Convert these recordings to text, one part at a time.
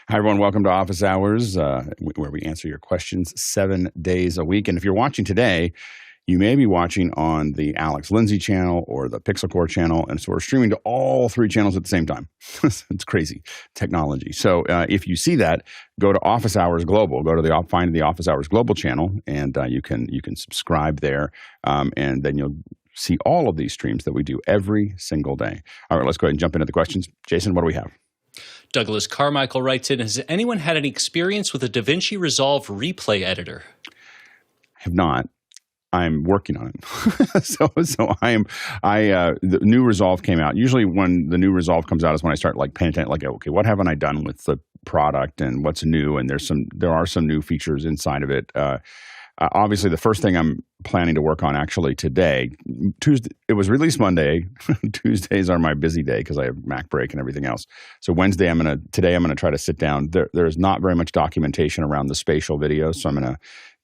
Hi, everyone. Welcome to Office Hours, where we answer your questions 7 days a week. And if you're watching today, you may be watching on the Alex Lindsay channel or the Pixel Core channel. And so we're streaming to all three channels at the same time. It's crazy technology. So if you see that, go to Office Hours Global. Go to find the Office Hours Global channel, and you can subscribe there. And then you'll see all of these streams that we do every single day. All right, let's go ahead and jump into the questions. Jason, what do we have? Douglas Carmichael writes in, has anyone had any experience with a DaVinci Resolve Replay Editor? I have not. I'm working on it. The new Resolve came out. Usually when the new Resolve comes out is when I start paying attention, okay, what haven't I done with the product and what's new? And there are some new features inside of it. Obviously, the first thing I'm planning to work on actually today, Tuesday, it was released Monday. Tuesdays are my busy day because I have Mac break and everything else. So Wednesday, today I'm going to try to sit down. There's not very much documentation around the spatial video, so I'm going to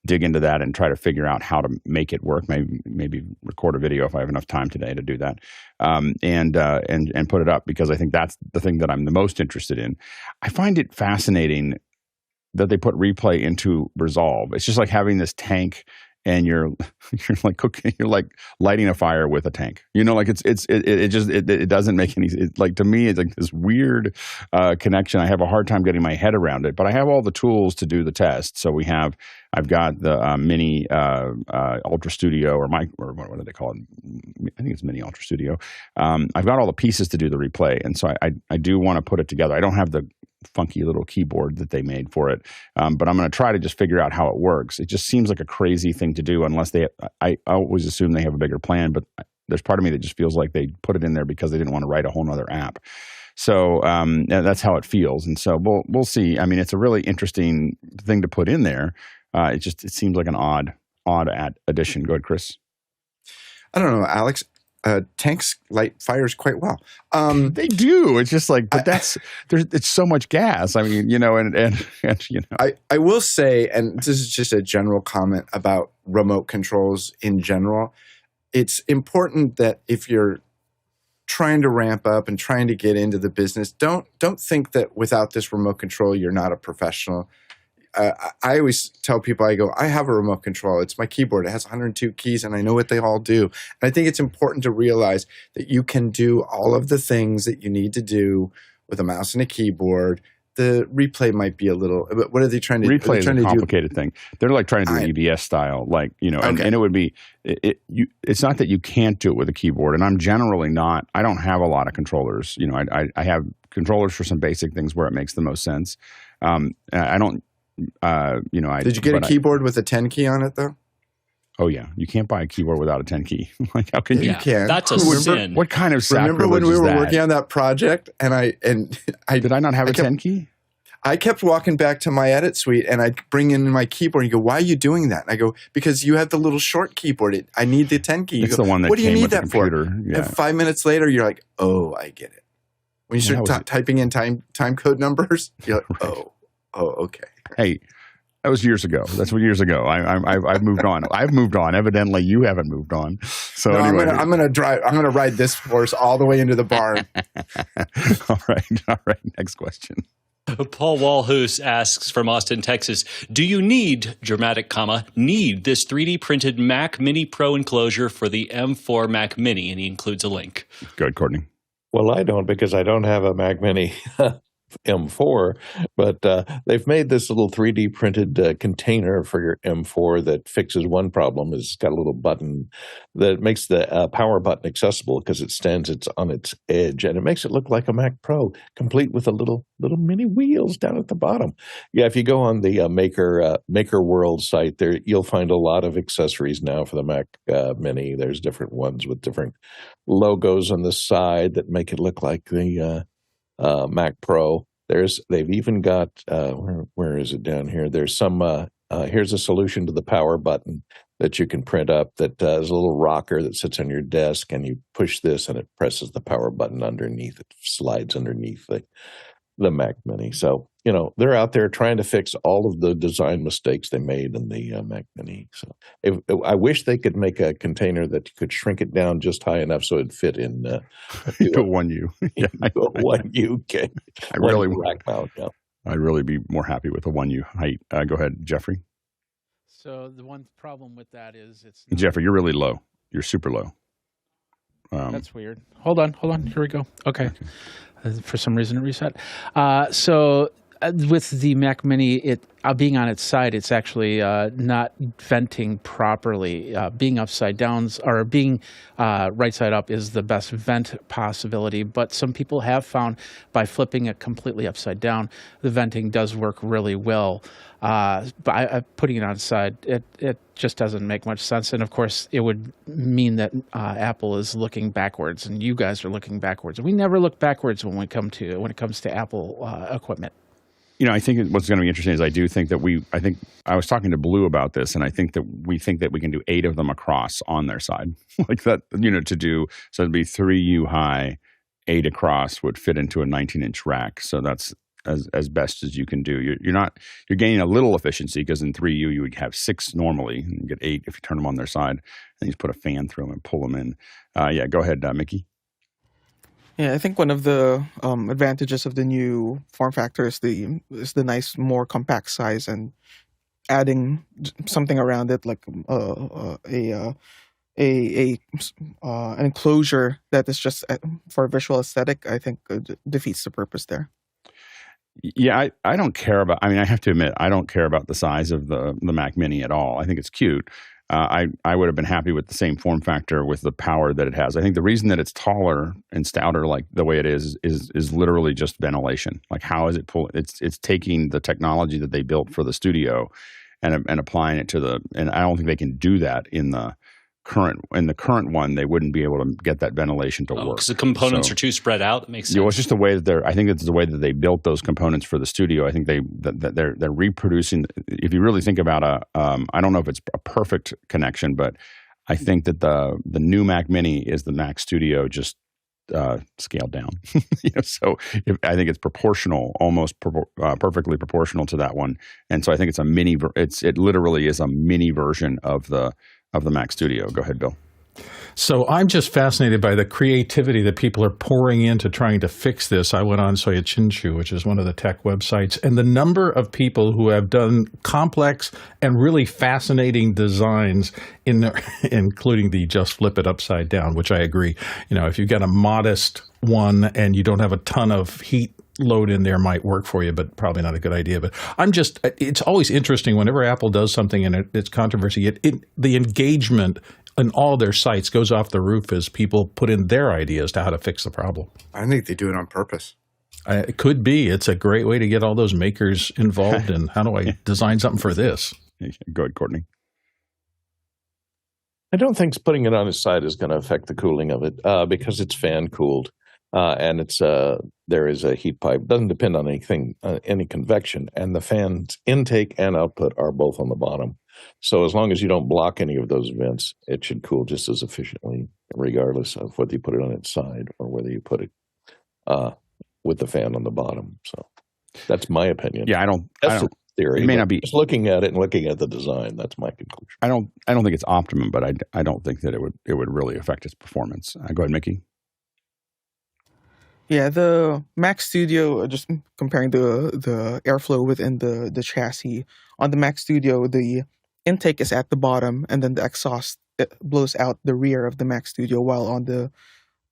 dig into that and try to figure out how to make it work. Maybe record a video if I have enough time today to do that, and put it up, because I think that's the thing that I'm the most interested in. I find it fascinating that they put replay into Resolve. It's just like having this tank, and you're like cooking, you're like lighting a fire with a tank. It doesn't make any. To me, it's like this weird connection. I have a hard time getting my head around it, but I have all the tools to do the test. So I've got the Mini Ultra Studio, or what do they call it? I think it's Mini Ultra Studio. I've got all the pieces to do the replay, and so I do want to put it together. I don't have the funky little keyboard that they made for it, but I'm going to try to just figure out how it works. It just seems like a crazy thing to do, unless I always assume they have a bigger plan, but there's part of me that just feels like they put it in there because they didn't want to write a whole nother app. So that's how it feels, and so we'll see. I mean, it's a really interesting thing to put in there. It seems like an odd addition. Go ahead, Chris. I don't know, Alex. Tanks light fires quite well. They do. It's just it's so much gas. I mean, I will say, and this is just a general comment about remote controls in general. It's important that if you're trying to ramp up and trying to get into the business, don't think that without this remote control, you're not a professional. I always tell people, I have a remote control. It's my keyboard. It has 102 keys, and I know what they all do. And I think it's important to realize that you can do all of the things that you need to do with a mouse and a keyboard. The replay might be a little, but what are they trying to do? Replay is a complicated thing. They're trying to do EBS style, and it would be, it's not that you can't do it with a keyboard. And I'm generally not, I don't have a lot of controllers. I have controllers for some basic things where it makes the most sense. I don't, Did you get a keyboard with a 10 key on it though? Oh yeah, you can't buy a keyboard without a 10 key. How can you? You can. That's a sin. What kind of sacrilege Remember when we were is that? working on that project, and I did I not have a 10 key? I kept walking back to my edit suite, and I'd bring in my keyboard. And you go, "Why are you doing that?" And I go, "Because you have the little short keyboard. I need the 10 key." It's the one that what do you came need with that the for? computer. Yeah. And 5 minutes later, you're like, "Oh, I get it." When you start typing in time code numbers, you're like, Right. "Oh, okay." Hey. That was years ago. That's what years ago. I've moved on. I've moved on. Evidently, you haven't moved on. So anyway, I'm gonna ride this horse all the way into the barn. All right. Next question. Paul Walhoos asks from Austin, Texas, do you need this 3D printed Mac Mini Pro enclosure for the M4 Mac Mini? And he includes a link. Go ahead, Courtney. Well, I don't, because I don't have a Mac Mini M4, but they've made this little 3D printed container for your M4 that fixes one problem. It's got a little button that makes the power button accessible because it stands on its edge, and it makes it look like a Mac Pro, complete with a little mini wheels down at the bottom. Yeah, if you go on the Maker World site, there you'll find a lot of accessories now for the Mac Mini. There's different ones with different logos on the side that make it look like the Mac Pro. They've even got where is it down here? There's some here's a solution to the power button that you can print up that is a little rocker that sits on your desk, and you push this and it presses the power button underneath. It slides underneath the Mac Mini. So, they're out there trying to fix all of the design mistakes they made in the Mac Mini. So I wish they could make a container that you could shrink it down just high enough so it'd fit in to 1U. Yeah, one U. Okay. I really rack mount. Yeah. I'd really be more happy with a 1U height. Go ahead, Jeffrey. So the one problem with that is Jeffrey, you're really low. You're super low. That's weird. Hold on. Here we go. Okay. For some reason it reset. So with the Mac Mini, being on its side, it's actually not venting properly. Being upside down or being right side up is the best vent possibility. But some people have found by flipping it completely upside down, the venting does work really well. But putting it on its side, it just doesn't make much sense. And of course, it would mean that Apple is looking backwards, and you guys are looking backwards. We never look backwards when it comes to Apple equipment. I think what's going to be interesting is I think I was talking to Blue about this, and I think that we can do 8 of them across on their side. Like that, to do, so it'd be 3U high, 8 across would fit into a 19-inch rack. So that's as best as you can do. You're gaining a little efficiency because in 3U you would have 6 normally and you get 8 if you turn them on their side. And you just put a fan through them and pull them in. Go ahead, Mickey. Yeah, I think one of the advantages of the new form factor is the nice, more compact size, and adding something around it like an enclosure that is just for visual aesthetic, I think defeats the purpose there. Yeah, I don't care about. I have to admit, I don't care about the size of the Mac Mini at all. I think it's cute. I would have been happy with the same form factor with the power that it has. I think the reason that it's taller and stouter, like the way it is literally just ventilation. Like, how is it pulling? It's taking the technology that they built for the studio and applying it to and I don't think they can do that in the current one. They wouldn't be able to get that ventilation to work because the components are too spread out. That makes sense. It's just the way that I think it's the way that they built those components for the studio. I think they're reproducing. If you really think about I don't know if it's a perfect connection, but I think that the new Mac Mini is the Mac Studio just scaled down. So I think it's proportional, almost perfectly proportional to that one. And so I think it's a mini. It literally is a mini version of the Mac Studio. Go ahead, Bill. So I'm just fascinated by the creativity that people are pouring into trying to fix this. I went on Satechi, which is one of the tech websites, and the number of people who have done complex and really fascinating designs, including the just flip it upside down, which I agree. If you've got a modest one and you don't have a ton of heat load in there, might work for you, but probably not a good idea. But it's always interesting whenever Apple does something and it's controversy, the engagement on all their sites goes off the roof as people put in their ideas to how to fix the problem. I think they do it on purpose. It could be. It's a great way to get all those makers involved in how do I design something for this? Go ahead, Courtney. I don't think putting it on its side is going to affect the cooling of it because it's fan cooled. And there is a heat pipe. Doesn't depend on anything, any convection, and the fan's intake and output are both on the bottom. So as long as you don't block any of those vents, it should cool just as efficiently, regardless of whether you put it on its side or whether you put it with the fan on the bottom. So that's my opinion. Yeah, I don't theory. It may not be. Just looking at it and looking at the design, that's my conclusion. I don't think it's optimum, but I don't think that it would really affect its performance. Go ahead, Mickey. Yeah, the Mac Studio, just comparing the airflow within the chassis. On the Mac Studio, the intake is at the bottom, and then the exhaust blows out the rear of the Mac Studio, while on the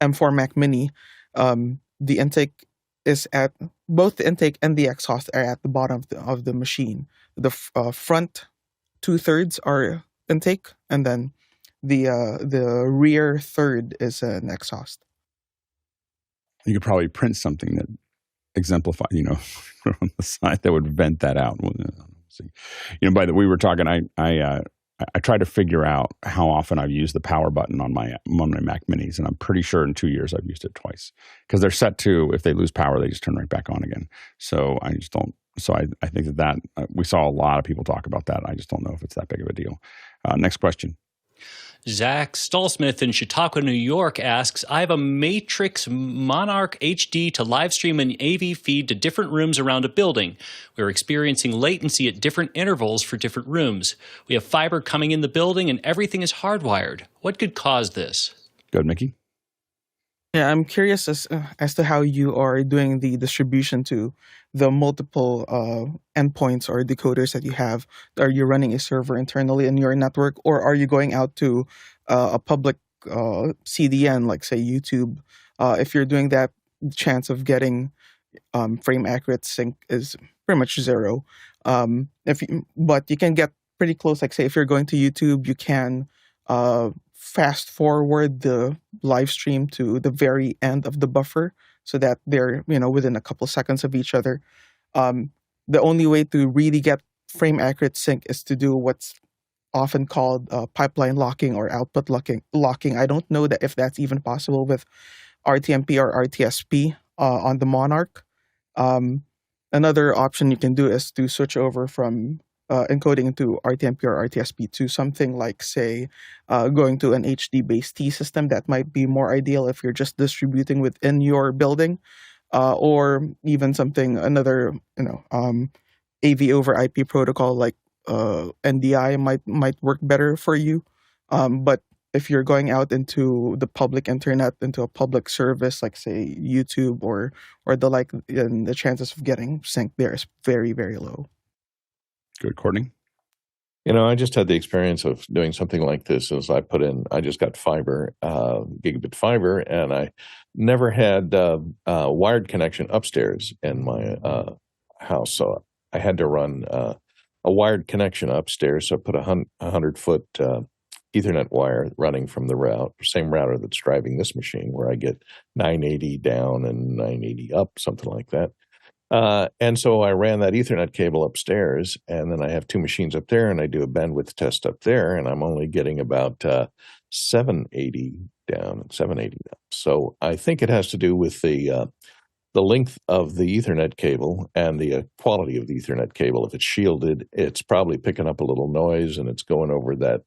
M4 Mac Mini, the intake is at both the intake and the exhaust are at the bottom of the machine. The front 2/3 are intake, and then the rear third is an exhaust. You could probably print something that exemplifies, on the side that would vent that out. By the we were talking, I tried to figure out how often I've used the power button on my Mac Minis, and I'm pretty sure in 2 years I've used it twice because they're set to, if they lose power, they just turn right back on again. So I just don't. So I think that we saw a lot of people talk about that. I just don't know if it's that big of a deal. Next question. Zach Stallsmith in Chautauqua, New York asks, I have a Matrix Monarch HD to live stream an AV feed to different rooms around a building. We're experiencing latency at different intervals for different rooms. We have fiber coming in the building and everything is hardwired. What could cause this? Go ahead, Mickey. Yeah, I'm curious as to how you are doing the distribution to the multiple endpoints or decoders that you have. Are you running a server internally in your network, or are you going out to a public CDN, like say YouTube? If you're doing that, the chance of getting frame accurate sync is pretty much zero. But you can get pretty close. Like say if you're going to YouTube, you can fast forward the live stream to the very end of the buffer so that they're within a couple seconds of each other. The only way to really get frame accurate sync is to do what's often called pipeline locking or output locking. I don't know that if that's even possible with RTMP or RTSP on the Monarch. Another option you can do is to switch over from encoding into RTMP or RTSP to something like, say, going to an HD-based T system. That might be more ideal if you're just distributing within your building, or even another AV over IP protocol like NDI might work better for you. But if you're going out into the public internet, into a public service like say YouTube or the like, then the chances of getting sync there is very, very low. Good, Courtney. I just had the experience of doing something like this. As I just got fiber, gigabit fiber, and I never had a wired connection upstairs in my house, so I had to run a wired connection upstairs. So I put a 100-foot Ethernet wire running from the same router that's driving this machine, where I get 980 down and 980 up, something like that. And so I ran that Ethernet cable upstairs, and then I have two machines up there, and I do a bandwidth test up there, and I'm only getting about 780 down and 780 up. So I think it has to do with the length of the Ethernet cable and the quality of the Ethernet cable. If it's shielded, it's probably picking up a little noise, and it's going over that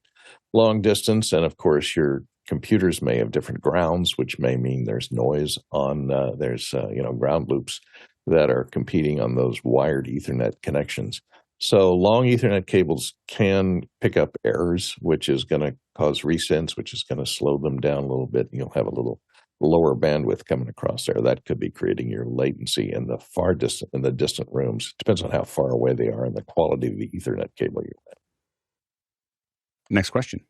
long distance. And of course, your computers may have different grounds, which may mean there's noise on there's ground loops that are competing on those wired Ethernet connections. So long Ethernet cables can pick up errors, which is going to cause resends, which is going to slow them down a little bit. You'll have a little lower bandwidth coming across there. That could be creating your latency in the distant rooms. It depends on how far away they are and the quality of the Ethernet cable you're at. Next question.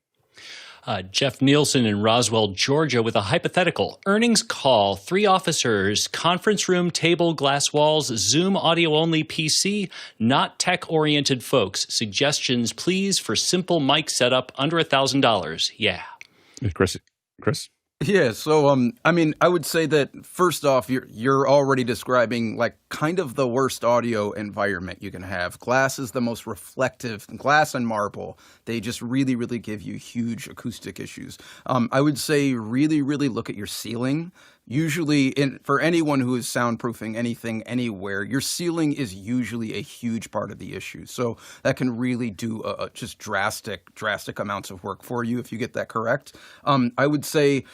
Jeff Nielsen in Roswell, Georgia, with a hypothetical. Earnings call, 3 officers, conference room, table, glass walls, Zoom audio-only PC, not tech-oriented folks. Suggestions, please, for simple mic setup under $1,000. Yeah. Chris? Yeah, so I would say that first off, you're already describing like kind of the worst audio environment you can have. Glass is the most reflective. Glass and marble, they just really, really give you huge acoustic issues. I would say really, really look at your ceiling. Usually, for anyone who is soundproofing anything anywhere, your ceiling is usually a huge part of the issue. So that can really do just drastic amounts of work for you if you get that correct. I would say,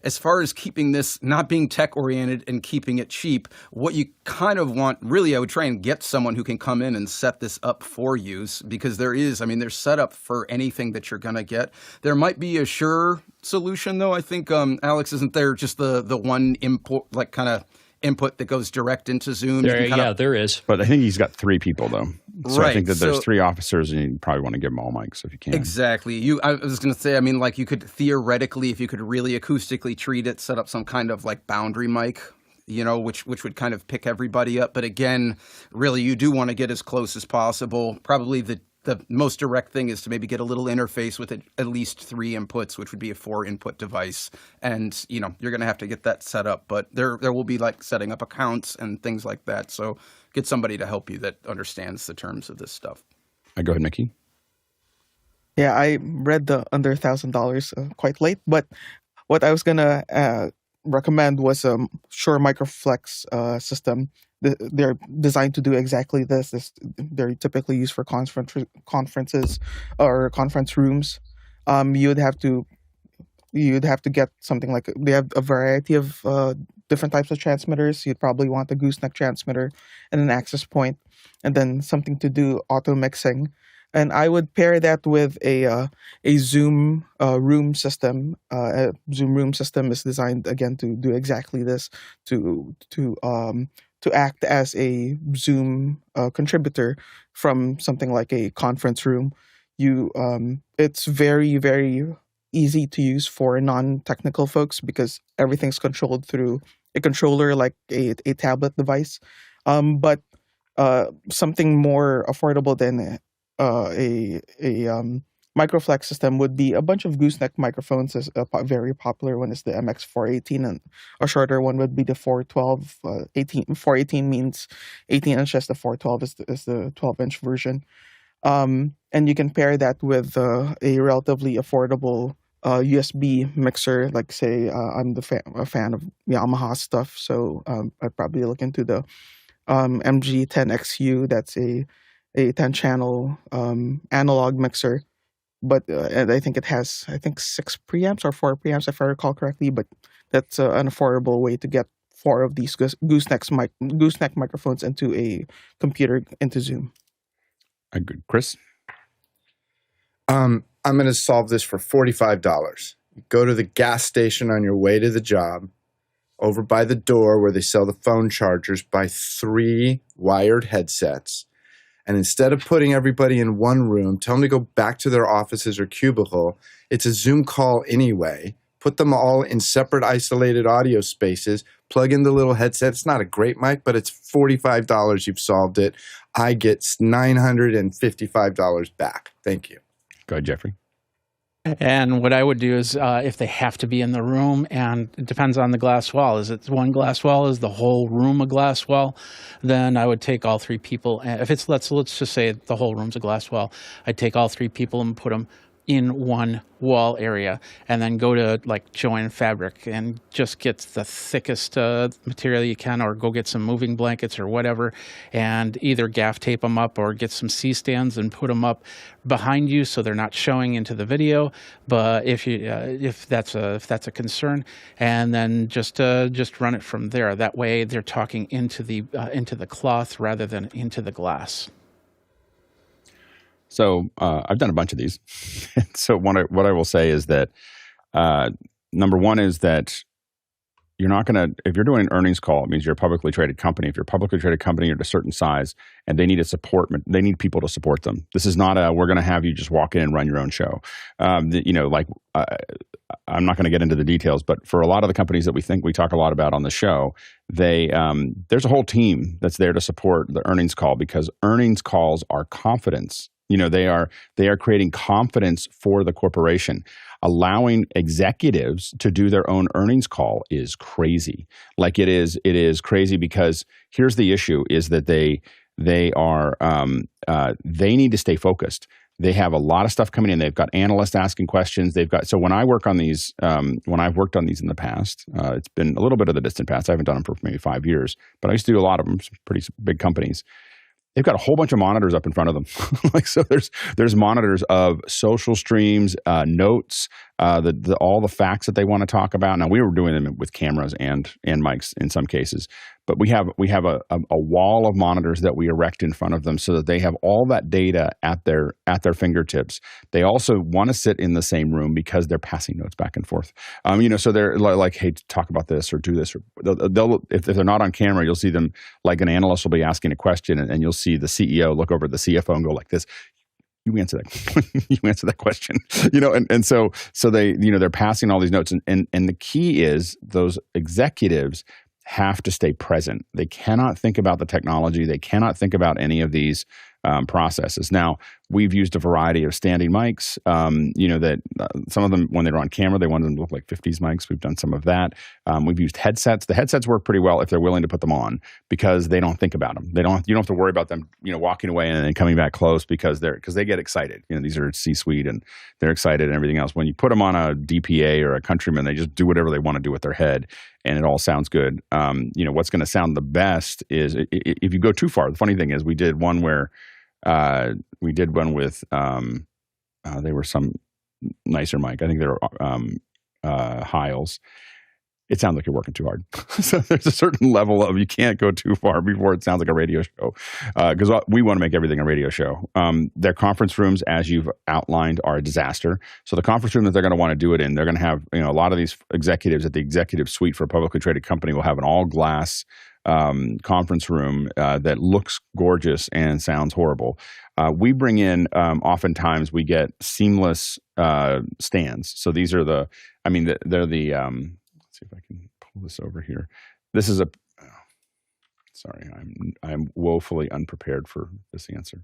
as far as keeping this not being tech-oriented and keeping it cheap, what you kind of want, really, I would try and get someone who can come in and set this up for you, because there's set up for anything that you're going to get. There might be a sure solution, though. I think, Alex, isn't there just the one input that goes direct into Zoom? There is. But I think he's got 3 people, though. So right. I think that there's 3 officers, and you probably want to give them all mics if you can. Exactly. I was going to say, you could theoretically, if you could really acoustically treat it, set up some kind of like boundary mic, which would kind of pick everybody up. But again, really, you do want to get as close as possible. Probably the most direct thing is to maybe get a little interface with at least 3 inputs, which would be a 4-input device. And, you're going to have to get that set up. But there will be like setting up accounts and things like that. So get somebody to help you that understands the terms of this stuff. Go ahead, Mickey. Yeah, I read the under $1,000 quite late, but what I was going to recommend was a Shure Microflex system. They're designed to do exactly this. They're typically used for conferences or conference rooms. You'd have to get something like, they have a variety of different types of transmitters. You'd probably want a gooseneck transmitter and an access point, and then something to do auto mixing. And I would pair that with a Zoom room system. A Zoom room system is designed again to do exactly this, to to act as a Zoom contributor from something like a conference room. It's very, very easy to use for non-technical folks because everything's controlled through a controller like a tablet device. But something more affordable than a microflex system would be a bunch of gooseneck microphones. Is a very popular one is the MX418, and a shorter one would be the 412. 418 means 18 inches. The 412 is the 12-inch version. And you can pair that with a relatively affordable USB mixer. Like say, I'm a fan of Yamaha stuff, so I'd probably look into the MG10XU. That's a 10-channel analog mixer. But and I think it has 6 preamps or 4 preamps if I recall correctly. But that's an affordable way to get 4 of these gooseneck microphones into a computer, into Zoom. Good. Chris? I'm going to solve this for $45. Go to the gas station on your way to the job. Over by the door where they sell the phone chargers, buy 3 wired headsets. And instead of putting everybody in one room, tell them to go back to their offices or cubicle. It's a Zoom call anyway. Put them all in separate isolated audio spaces. Plug in the little headset. It's not a great mic, but it's $45. You've solved it. I get $955 back. Thank you. Go ahead, Jeffrey. And what I would do is, if they have to be in the room, and it depends on the glass wall. Is it one glass wall? Is the whole room a glass wall? Then I would take all 3 people. If it's let's just say the whole room's a glass wall, I'd take all 3 people and put them in one wall area, and then go to like join fabric and just get the thickest material you can, or go get some moving blankets or whatever, and either gaff tape them up or get some C-stands and put them up behind you so they're not showing into the video. But if that's a concern, and then just run it from there. That way they're talking into the cloth rather than into the glass. So I've done a bunch of these. So what I will say is that number one is that you're not going to, if you're doing an earnings call, it means you're a publicly traded company. If you're a publicly traded company, you're at a certain size, and they need they need people to support them. This is not we're going to have you just walk in and run your own show. I'm not going to get into the details, but for a lot of the companies that we talk a lot about on the show, there's a whole team that's there to support the earnings call, because earnings calls are confidence. They are creating confidence for the corporation. Allowing executives to do their own earnings call is crazy. Like it is crazy, because here's the issue: is that they need to stay focused. They have a lot of stuff coming in. They've got analysts asking questions. So when I work on these, when I've worked on these in the past, it's been a little bit of the distant past. I haven't done them for maybe 5 years, but I used to do a lot of them. Some pretty big companies. They've got a whole bunch of monitors up in front of them. So there's monitors of social streams, notes, all the facts that they want to talk about. Now, we were doing them with cameras and mics in some cases, but we have a wall of monitors that we erect in front of them so that they have all that data at their fingertips. They also want to sit in the same room because they're passing notes back and forth. So they're like, hey, talk about this or do this. Or they'll if they're not on camera, you'll see them, like an analyst will be asking a question, and you'll see the CEO look over at the CFO and go like this. You answer that. You answer that question. And so they, they're passing all these notes, and the key is those executives have to stay present. They cannot think about the technology. They cannot think about any of these processes. Now, we've used a variety of standing mics, that some of them, when they were on camera, they wanted them to look like 50s mics. We've done some of that. We've used headsets. The headsets work pretty well if they're willing to put them on, because they don't think about them. You don't have to worry about them, walking away and then coming back close because they get excited. These are C-suite and they're excited and everything else. When you put them on a DPA or a Countryman, they just do whatever they want to do with their head, and it all sounds good. What's going to sound the best is if you go too far. The funny thing is, we did one with they were some nicer mic. I think they were Heils. It sounds like you're working too hard. So there's a certain level of, you can't go too far before it sounds like a radio show, because we want to make everything a radio show. Their conference rooms, as you've outlined, are a disaster. So the conference room that they're going to want to do it in, they're going to have, a lot of these executives at the executive suite for a publicly traded company will have an all glass conference room that looks gorgeous and sounds horrible. We bring in, oftentimes we get seamless stands. So these are they're the, let's see if I can pull this over here. This is sorry, I'm woefully unprepared for this answer.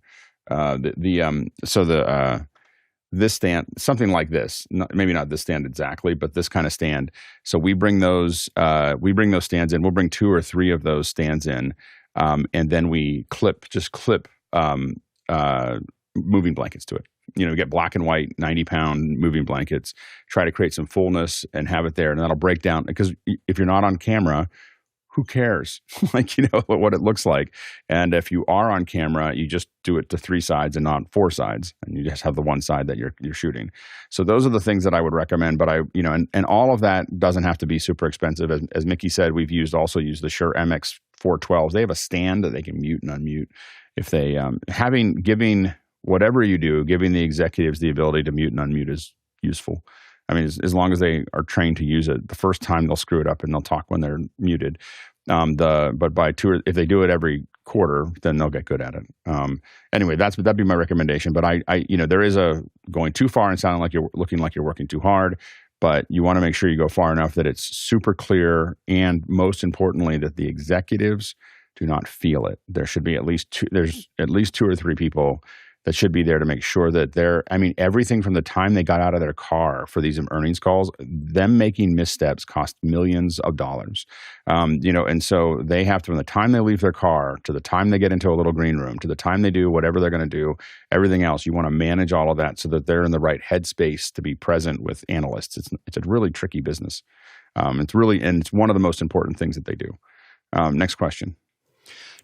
This stand, something like this, maybe not this stand exactly, but this kind of stand. So we bring those stands in. We'll bring 2 or 3 of those stands in, and then we clip moving blankets to it. Get black and white 90-pound moving blankets, try to create some fullness and have it there. And that'll break down, because if you're not on camera, who cares? What it looks like. And if you are on camera, you just do it to 3 sides and not 4 sides, and you just have the one side that you're shooting. So those are the things that I would recommend. But and all of that doesn't have to be super expensive. As Mickey said, we've also used the Shure MX 412s. They have a stand that they can mute and unmute. If they giving whatever you do, giving the executives the ability to mute and unmute is useful. I mean, as long as they are trained to use it, the first time they'll screw it up and they'll talk when they're muted. But if they do it every quarter, then they'll get good at it. Anyway, that'd be my recommendation. But there is going too far and sounding like you're looking like you're working too hard. But you want to make sure you go far enough that it's super clear, and most importantly, that the executives do not feel it. There should be at least 2 or 3 people that should be there to make sure that everything from the time they got out of their car for these earnings calls, them making missteps cost millions of dollars. And so they have to, from the time they leave their car to the time they get into a little green room to the time they do whatever they're going to do, everything else, you want to manage all of that so that they're in the right headspace to be present with analysts. It's a really tricky business. It's one of the most important things that they do. Next question.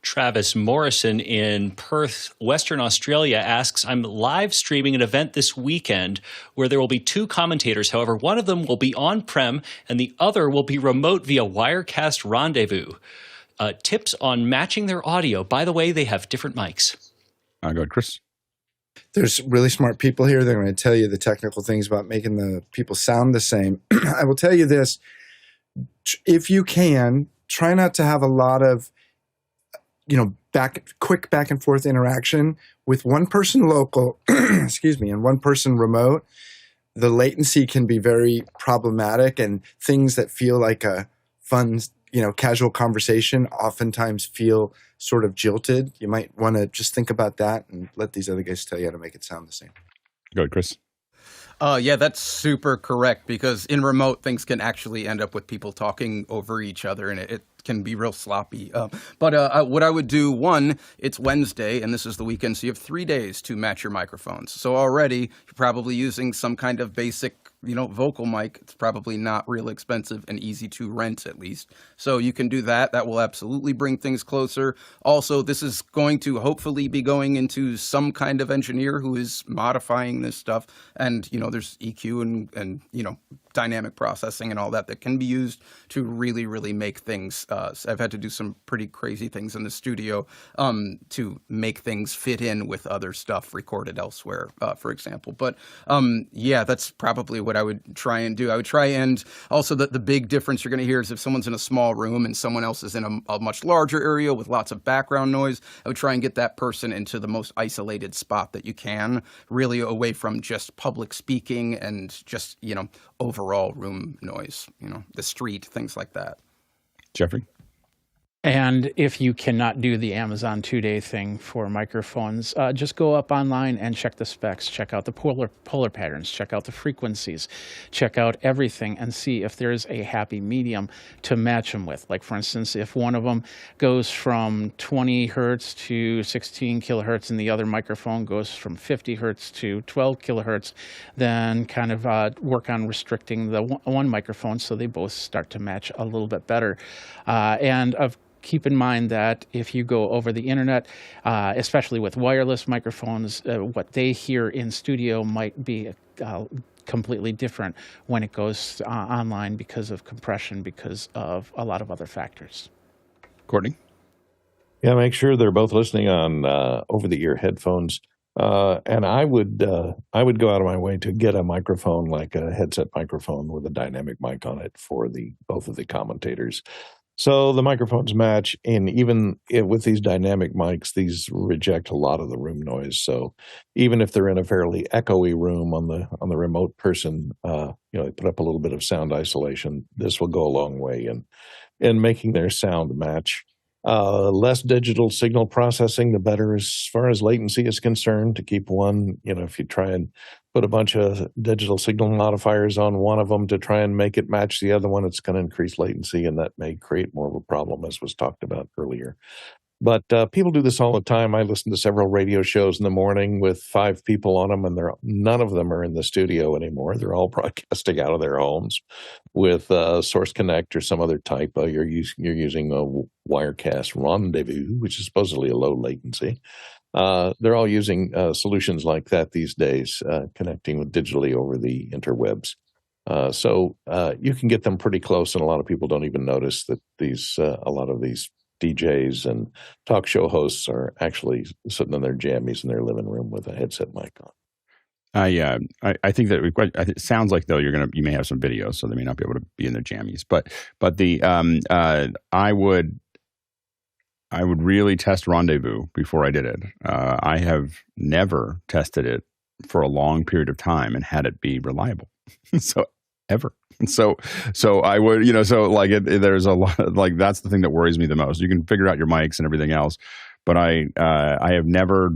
Travis Morrison in Perth, Western Australia asks, I'm live streaming an event this weekend where there will be 2 commentators. However, one of them will be on-prem and the other will be remote via Wirecast Rendezvous. Tips on matching their audio. By the way, they have different mics. Go ahead, Chris. There's really smart people here. They're going to tell you the technical things about making the people sound the same. I will tell you this. If you can, try not to have a lot of quick back and forth interaction with one person local, excuse me, and one person remote. The latency can be very problematic, and things that feel like a fun, casual conversation oftentimes feel sort of jilted. You might want to just think about that and let these other guys tell you how to make it sound the same. Go ahead, Chris. Yeah, that's super correct, because in remote, things can actually end up with people talking over each other, and it can be real sloppy. But what I would do, one, it's Wednesday, and this is the weekend, so you have 3 days to match your microphones. So already, you're probably using some kind of basic vocal mic. It's probably not real expensive and easy to rent, at least. So you can do that. That will absolutely bring things closer. Also, this is going to hopefully be going into some kind of engineer who is modifying this stuff. And, there's EQ and dynamic processing and all that can be used to really, really make things. I've had to do some pretty crazy things in the studio to make things fit in with other stuff recorded elsewhere, for example. But yeah, that's probably what I would try and do. I would try, and also the big difference you're going to hear is if someone's in a small room and someone else is in a much larger area with lots of background noise, I would try and get that person into the most isolated spot that you can, really away from just public speaking and just, overall room noise, the street, things like that. Jeffrey? And if you cannot do the Amazon 2-day thing for microphones, just go up online and check the specs, check out the polar patterns, check out the frequencies, check out everything and see if there's a happy medium to match them with. Like, for instance, if one of them goes from 20 hertz to 16 kilohertz and the other microphone goes from 50 hertz to 12 kilohertz, then kind of work on restricting the one microphone so they both start to match a little bit better. Keep in mind that if you go over the internet, especially with wireless microphones, what they hear in studio might be completely different when it goes online because of compression, because of a lot of other factors. Courtney? Yeah, make sure they're both listening on over-the-ear headphones. And I would go out of my way to get a microphone, like a headset microphone with a dynamic mic on it for both of the commentators. So the microphones match, and even with these dynamic mics, these reject a lot of the room noise. So even if they're in a fairly echoey room on the remote person, they put up a little bit of sound isolation. This will go a long way in making their sound match. Less digital signal processing, the better as far as latency is concerned. To keep one, if you try and put a bunch of digital signal modifiers on one of them to try and make it match the other one, it's going to increase latency, and that may create more of a problem, as was talked about earlier. But people do this all the time. I listen to several radio shows in the morning with 5 people on them, and none of them are in the studio anymore. They're all broadcasting out of their homes with Source Connect or some other type. You're using a Wirecast Rendezvous, which is supposedly a low latency. They're all using solutions like that these days, connecting digitally over the interwebs. So you can get them pretty close, and a lot of people don't even notice that a lot of these DJs and talk show hosts are actually sitting in their jammies in their living room with a headset mic on. I think that it sounds like though you may have some videos, so they may not be able to be in their jammies. But the I would really test Rendezvous before I did it. I have never tested it for a long period of time and had it be reliable. So ever. So I would, there's a lot, like, that's the thing that worries me the most. You can figure out your mics and everything else, but I have never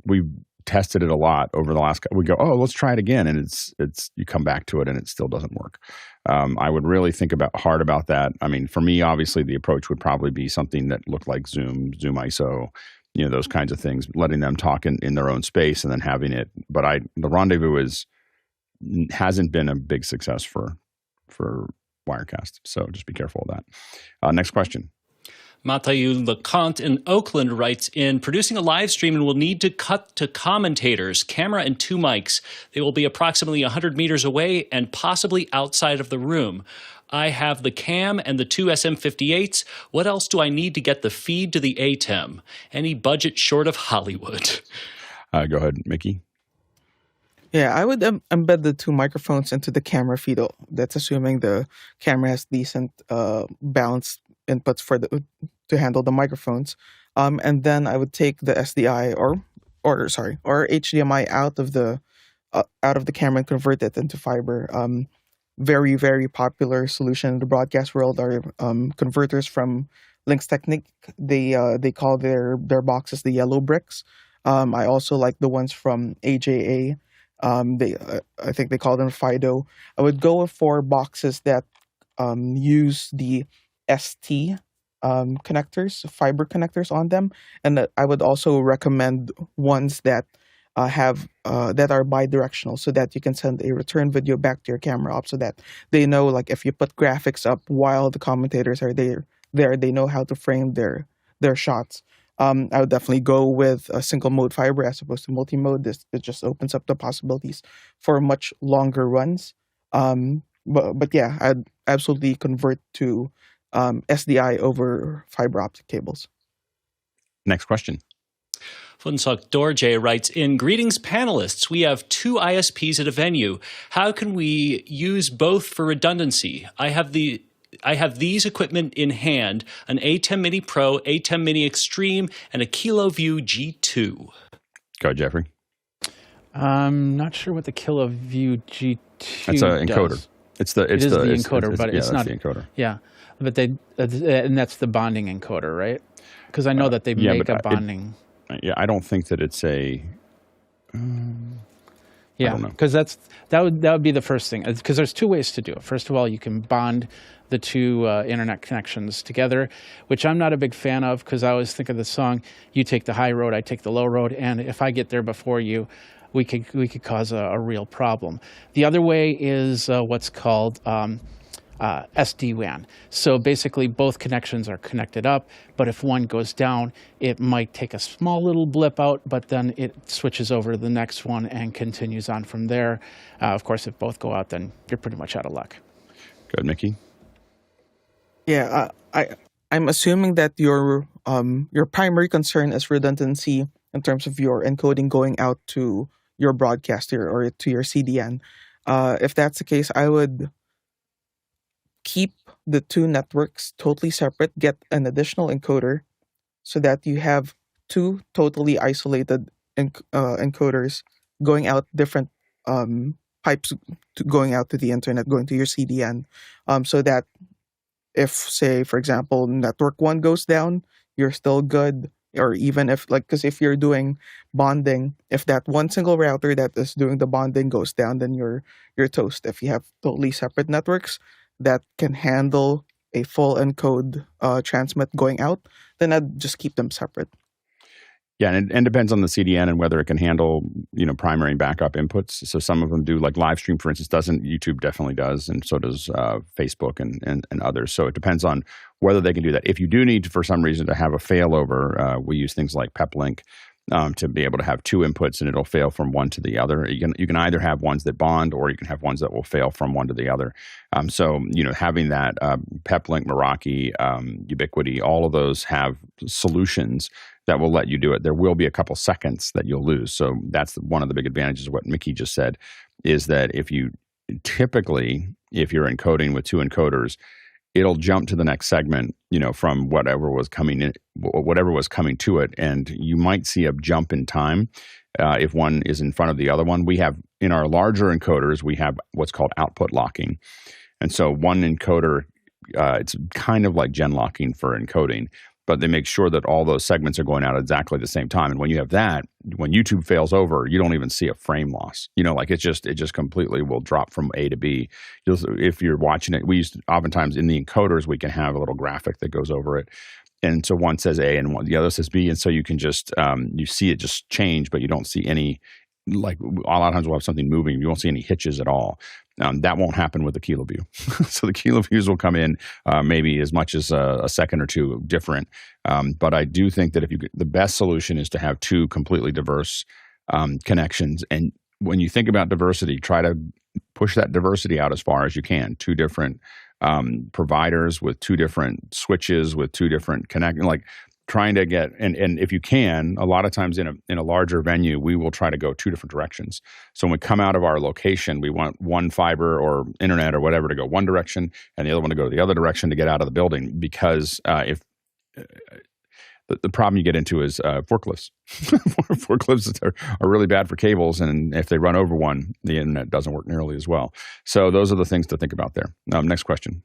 we've tested it a lot over the last, we go, oh, let's try it again. And it's, you come back to it and it still doesn't work. I would really think hard about that. I mean, for me, obviously the approach would probably be something that looked like Zoom ISO, those kinds of things, letting them talk in their own space and then having it. But the Rendezvous hasn't been a big success for Wirecast. So just be careful of that. Next question. Mathieu Lecomte in Oakland writes in, producing a live stream and will need to cut to commentators, camera and 2 mics. They will be approximately 100 meters away and possibly outside of the room. I have the cam and the 2 SM58s. What else do I need to get the feed to the Atem? Any budget short of Hollywood? Go ahead, Mickey. Yeah, I would embed the 2 microphones into the camera feed. That's assuming the camera has decent balanced inputs to handle the microphones. And then I would take the SDI or HDMI out of the camera and convert it into fiber. Very, very popular solution in the broadcast world are converters from Lynx Technique. They call their boxes the yellow bricks. I also like the ones from AJA. I think they call them Fido. I would go for boxes that use the ST connectors, fiber connectors on them, and I would also recommend ones that that are bidirectional, so that you can send a return video back to your camera op, so that they know, like, if you put graphics up while the commentators are there, they know how to frame their shots. I would definitely go with a single mode fiber as opposed to multi-mode. It just opens up the possibilities for much longer runs. But yeah, I'd absolutely convert to SDI over fiber optic cables. Next question. Funsok Dorje writes in, greetings panelists. We have 2 ISPs at a venue. How can we use both for redundancy? I have these equipment in hand, an Atem Mini Pro, Atem Mini Extreme, and a Kiloview G2. Go, Jeffrey. I'm not sure what the Kiloview G2 That's an encoder. does. It is the encoder, but it's not the encoder. Yeah, but and that's the bonding encoder, right? Because I know that they make a bonding. I don't think that it's a. Yeah, because that would be the first thing. Because there's 2 ways to do it. First of all, you can bond the 2 internet connections together, which I'm not a big fan of, because I always think of the song, you take the high road, I take the low road, and if I get there before you, we could cause a real problem. The other way is what's called SD-WAN. So basically both connections are connected up, but if one goes down, it might take a small little blip out, but then it switches over to the next one and continues on from there. Of course, if both go out, then you're pretty much out of luck. Good, Mickey. Yeah, I'm assuming that your primary concern is redundancy in terms of your encoding going out to your broadcaster or to your CDN. If that's the case, I would keep the two networks totally separate, get an additional encoder so that you have two totally isolated encoders going out different pipes going out to the internet, going to your CDN, so that if, say, for example, network one goes down, you're still good. Or even if, like, because if you're doing bonding, if that one single router that is doing the bonding goes down, then you're toast. If you have totally separate networks that can handle a full encode transmit going out, then I'd just keep them separate. Yeah, and it depends on the CDN and whether it can handle, primary and backup inputs. So some of them do, like livestream, for instance, doesn't. YouTube definitely does, and so does Facebook and others. So it depends on whether they can do that. If you do need, for some reason, to have a failover, we use things like PepLink to be able to have two inputs, and it'll fail from one to the other. You can either have ones that bond, or you can have ones that will fail from one to the other. So having that PepLink, Meraki, Ubiquiti, all of those have solutions that will let you do it. There will be a couple seconds that you'll lose. So that's one of the big advantages of what Mickey just said, is that if you're encoding with two encoders, it'll jump to the next segment, from whatever was coming to it. And you might see a jump in time if one is in front of the other one. We have, in our larger encoders, we have what's called output locking. And so one encoder, it's kind of like gen locking for encoding, but they make sure that all those segments are going out at exactly the same time. And when you have that, when YouTube fails over, you don't even see a frame loss. It just completely will drop from A to B. If you're watching it, oftentimes in the encoders, we can have a little graphic that goes over it. And so one says A and the other says B. And so you can just, you see it just change, but you don't see any, like a lot of times we'll have something moving. You won't see any hitches at all. That won't happen with the Kiloview. So the Kiloviews will come in maybe as much as a second or two different. But I do think that the best solution is to have two completely diverse connections. And when you think about diversity, try to push that diversity out as far as you can. Two different providers with two different switches with two different trying to get, and if you can, a lot of times in a larger venue, we will try to go two different directions. So when we come out of our location, we want one fiber or internet or whatever to go one direction and the other one to go the other direction to get out of the building, because if the problem you get into is forklifts. Forklifts are really bad for cables, and if they run over one, the internet doesn't work nearly as well. So those are the things to think about there. Next question.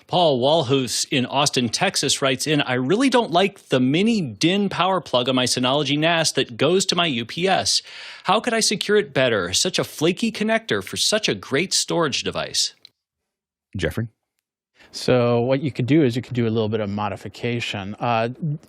Paul Walhus in Austin, Texas writes in, I really don't like the mini DIN power plug on my Synology NAS that goes to my UPS. How could I secure it better? Such a flaky connector for such a great storage device. Jeffrey? So what you could do is you could do a little bit of modification.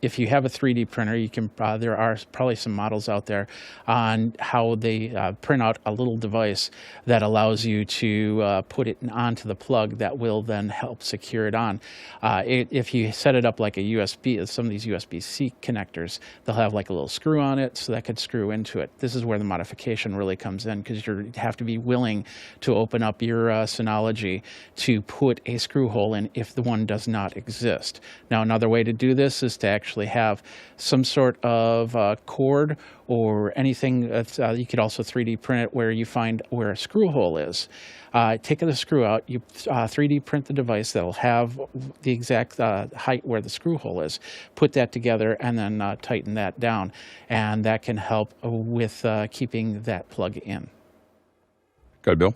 If you have a 3D printer, you can. There are probably some models out there on how they print out a little device that allows you to put it onto the plug that will then help secure it on. If you set it up like a USB, some of these USB-C connectors, they'll have like a little screw on it, so that could screw into it. This is where the modification really comes in, because you have to be willing to open up your Synology to put a screw hole in if the one does not exist. Now, another way to do this is to actually have some sort of cord or anything. You could also 3D print it where you find where a screw hole is. Take the screw out, you 3D print the device that will have the exact height where the screw hole is. Put that together and then tighten that down. And that can help with keeping that plug in. Go ahead, Bill.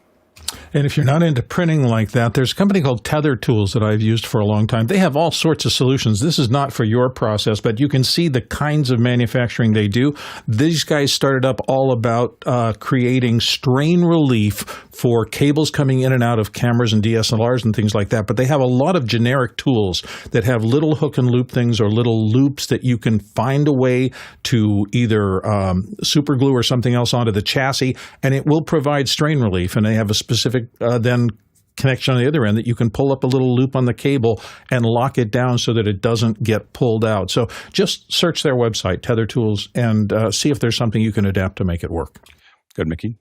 And if you're not into printing like that, there's a company called Tether Tools that I've used for a long time. They have all sorts of solutions. This is not for your process, but you can see the kinds of manufacturing they do. These guys started up all about creating strain relief for cables coming in and out of cameras and DSLRs and things like that. But they have a lot of generic tools that have little hook and loop things or little loops that you can find a way to either super glue or something else onto the chassis, and it will provide strain relief. And they have a specific then connection on the other end that you can pull up a little loop on the cable and lock it down so that it doesn't get pulled out. So just search their website, Tether Tools, and see if there's something you can adapt to make it work. Good, Mickey.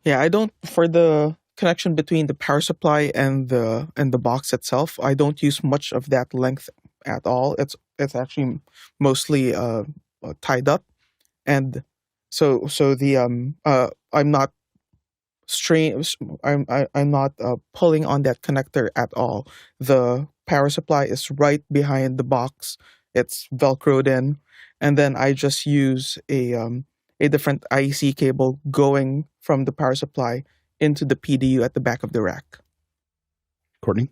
Yeah, I don't, for the connection between the power supply and the box itself, I don't use much of that length at all. It's actually mostly tied up, and so the I'm not I'm not pulling on that connector at all. The power supply is right behind the box. It's velcroed in, and then I just use a different IEC cable going from the power supply into the PDU at the back of the rack. Courtney?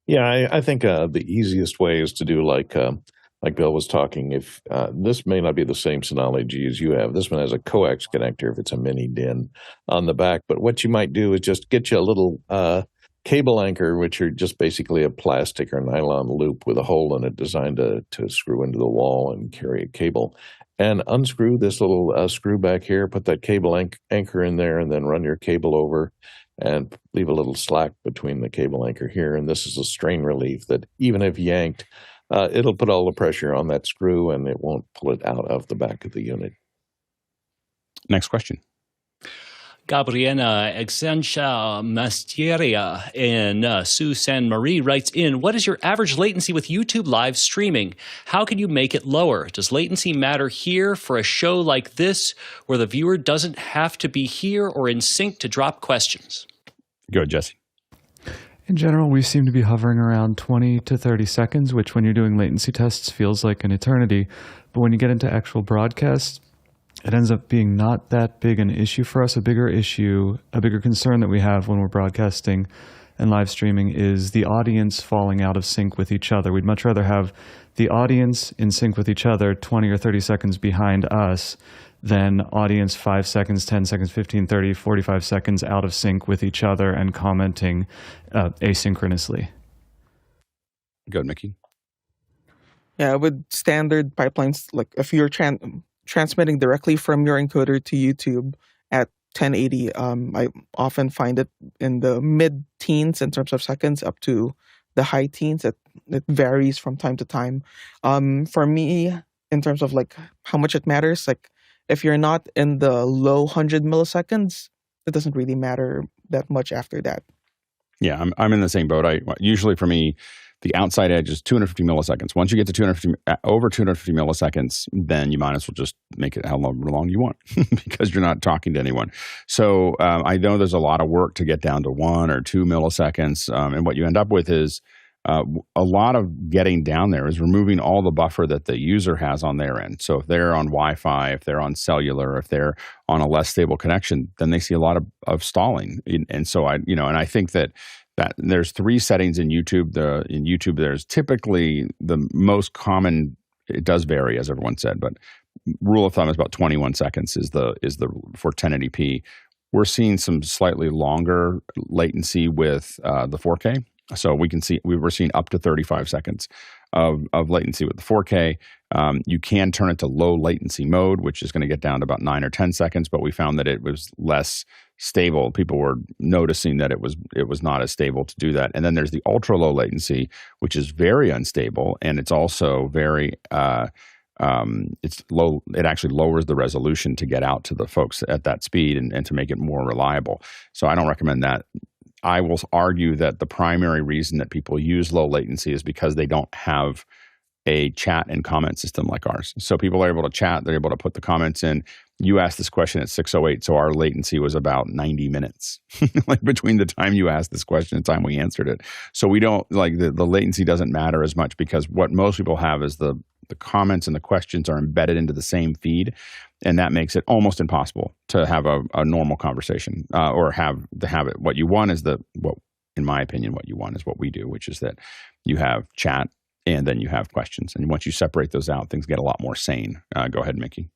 Yeah, I think the easiest way is to do like Bill was talking. If this may not be the same Synology as you have, this one has a coax connector if it's a mini DIN on the back. But what you might do is just get you a little cable anchor, which are just basically a plastic or nylon loop with a hole in it designed to screw into the wall and carry a cable. And unscrew this little screw back here, put that cable anchor in there, and then run your cable over and leave a little slack between the cable anchor here. And this is a strain relief that even if yanked, it'll put all the pressure on that screw and it won't pull it out of the back of the unit. Next question. Gabriela Exencha Mastieria in Sault Ste. Marie writes in, what is your average latency with YouTube live streaming? How can you make it lower? Does latency matter here for a show like this where the viewer doesn't have to be here or in sync to drop questions? Go ahead, Jesse. In general, we seem to be hovering around 20 to 30 seconds, which when you're doing latency tests feels like an eternity. But when you get into actual broadcasts, it ends up being not that big an issue for us. A bigger concern that we have when we're broadcasting and live streaming is the audience falling out of sync with each other. We'd much rather have the audience in sync with each other 20 or 30 seconds behind us than audience 5 seconds, 10 seconds, 15, 30, 45 seconds out of sync with each other and commenting asynchronously. Go ahead, Mickey. Yeah, with standard pipelines, like if you're transmitting directly from your encoder to YouTube at 1080, I often find it in the mid-teens in terms of seconds up to the high teens. It varies from time to time. For me, in terms of like how much it matters, like if you're not in the low 100 milliseconds, it doesn't really matter that much after that. Yeah, I'm in the same boat. Usually for me, the outside edge is 250 milliseconds. Once you get to over 250 milliseconds, then you might as well just make it however long you want because you're not talking to anyone. So I know there's a lot of work to get down to 1 or 2 milliseconds. And what you end up with is a lot of getting down there is removing all the buffer that the user has on their end. So if they're on Wi-Fi, if they're on cellular, if they're on a less stable connection, then they see a lot of stalling. And so and I think that there's 3 settings in YouTube. In YouTube, there's typically the most common. It does vary, as everyone said, but rule of thumb is about 21 seconds is the for 1080p. We're seeing some slightly longer latency with the 4K. So we were seeing up to 35 seconds of latency with the 4K. You can turn it to low latency mode, which is going to get down to about 9 or 10 seconds, but we found that it was less stable. People were noticing that it was not as stable to do that. And then there's the ultra low latency, which is very unstable, and it's also very it's low. It actually lowers the resolution to get out to the folks at that speed and to make it more reliable. So I don't recommend that. I will argue that the primary reason that people use low latency is because they don't have a chat and comment system like ours. So people are able to chat, they're able to put the comments in. You asked this question at 6:08, so our latency was about 90 minutes, like between the time you asked this question and the time we answered it. So we don't, like the latency doesn't matter as much because what most people have is the comments and the questions are embedded into the same feed, and that makes it almost impossible to have a normal conversation or have it. What you want is in my opinion, what you want is what we do, which is that you have chat and then you have questions. And once you separate those out, things get a lot more sane. Go ahead, Mickey.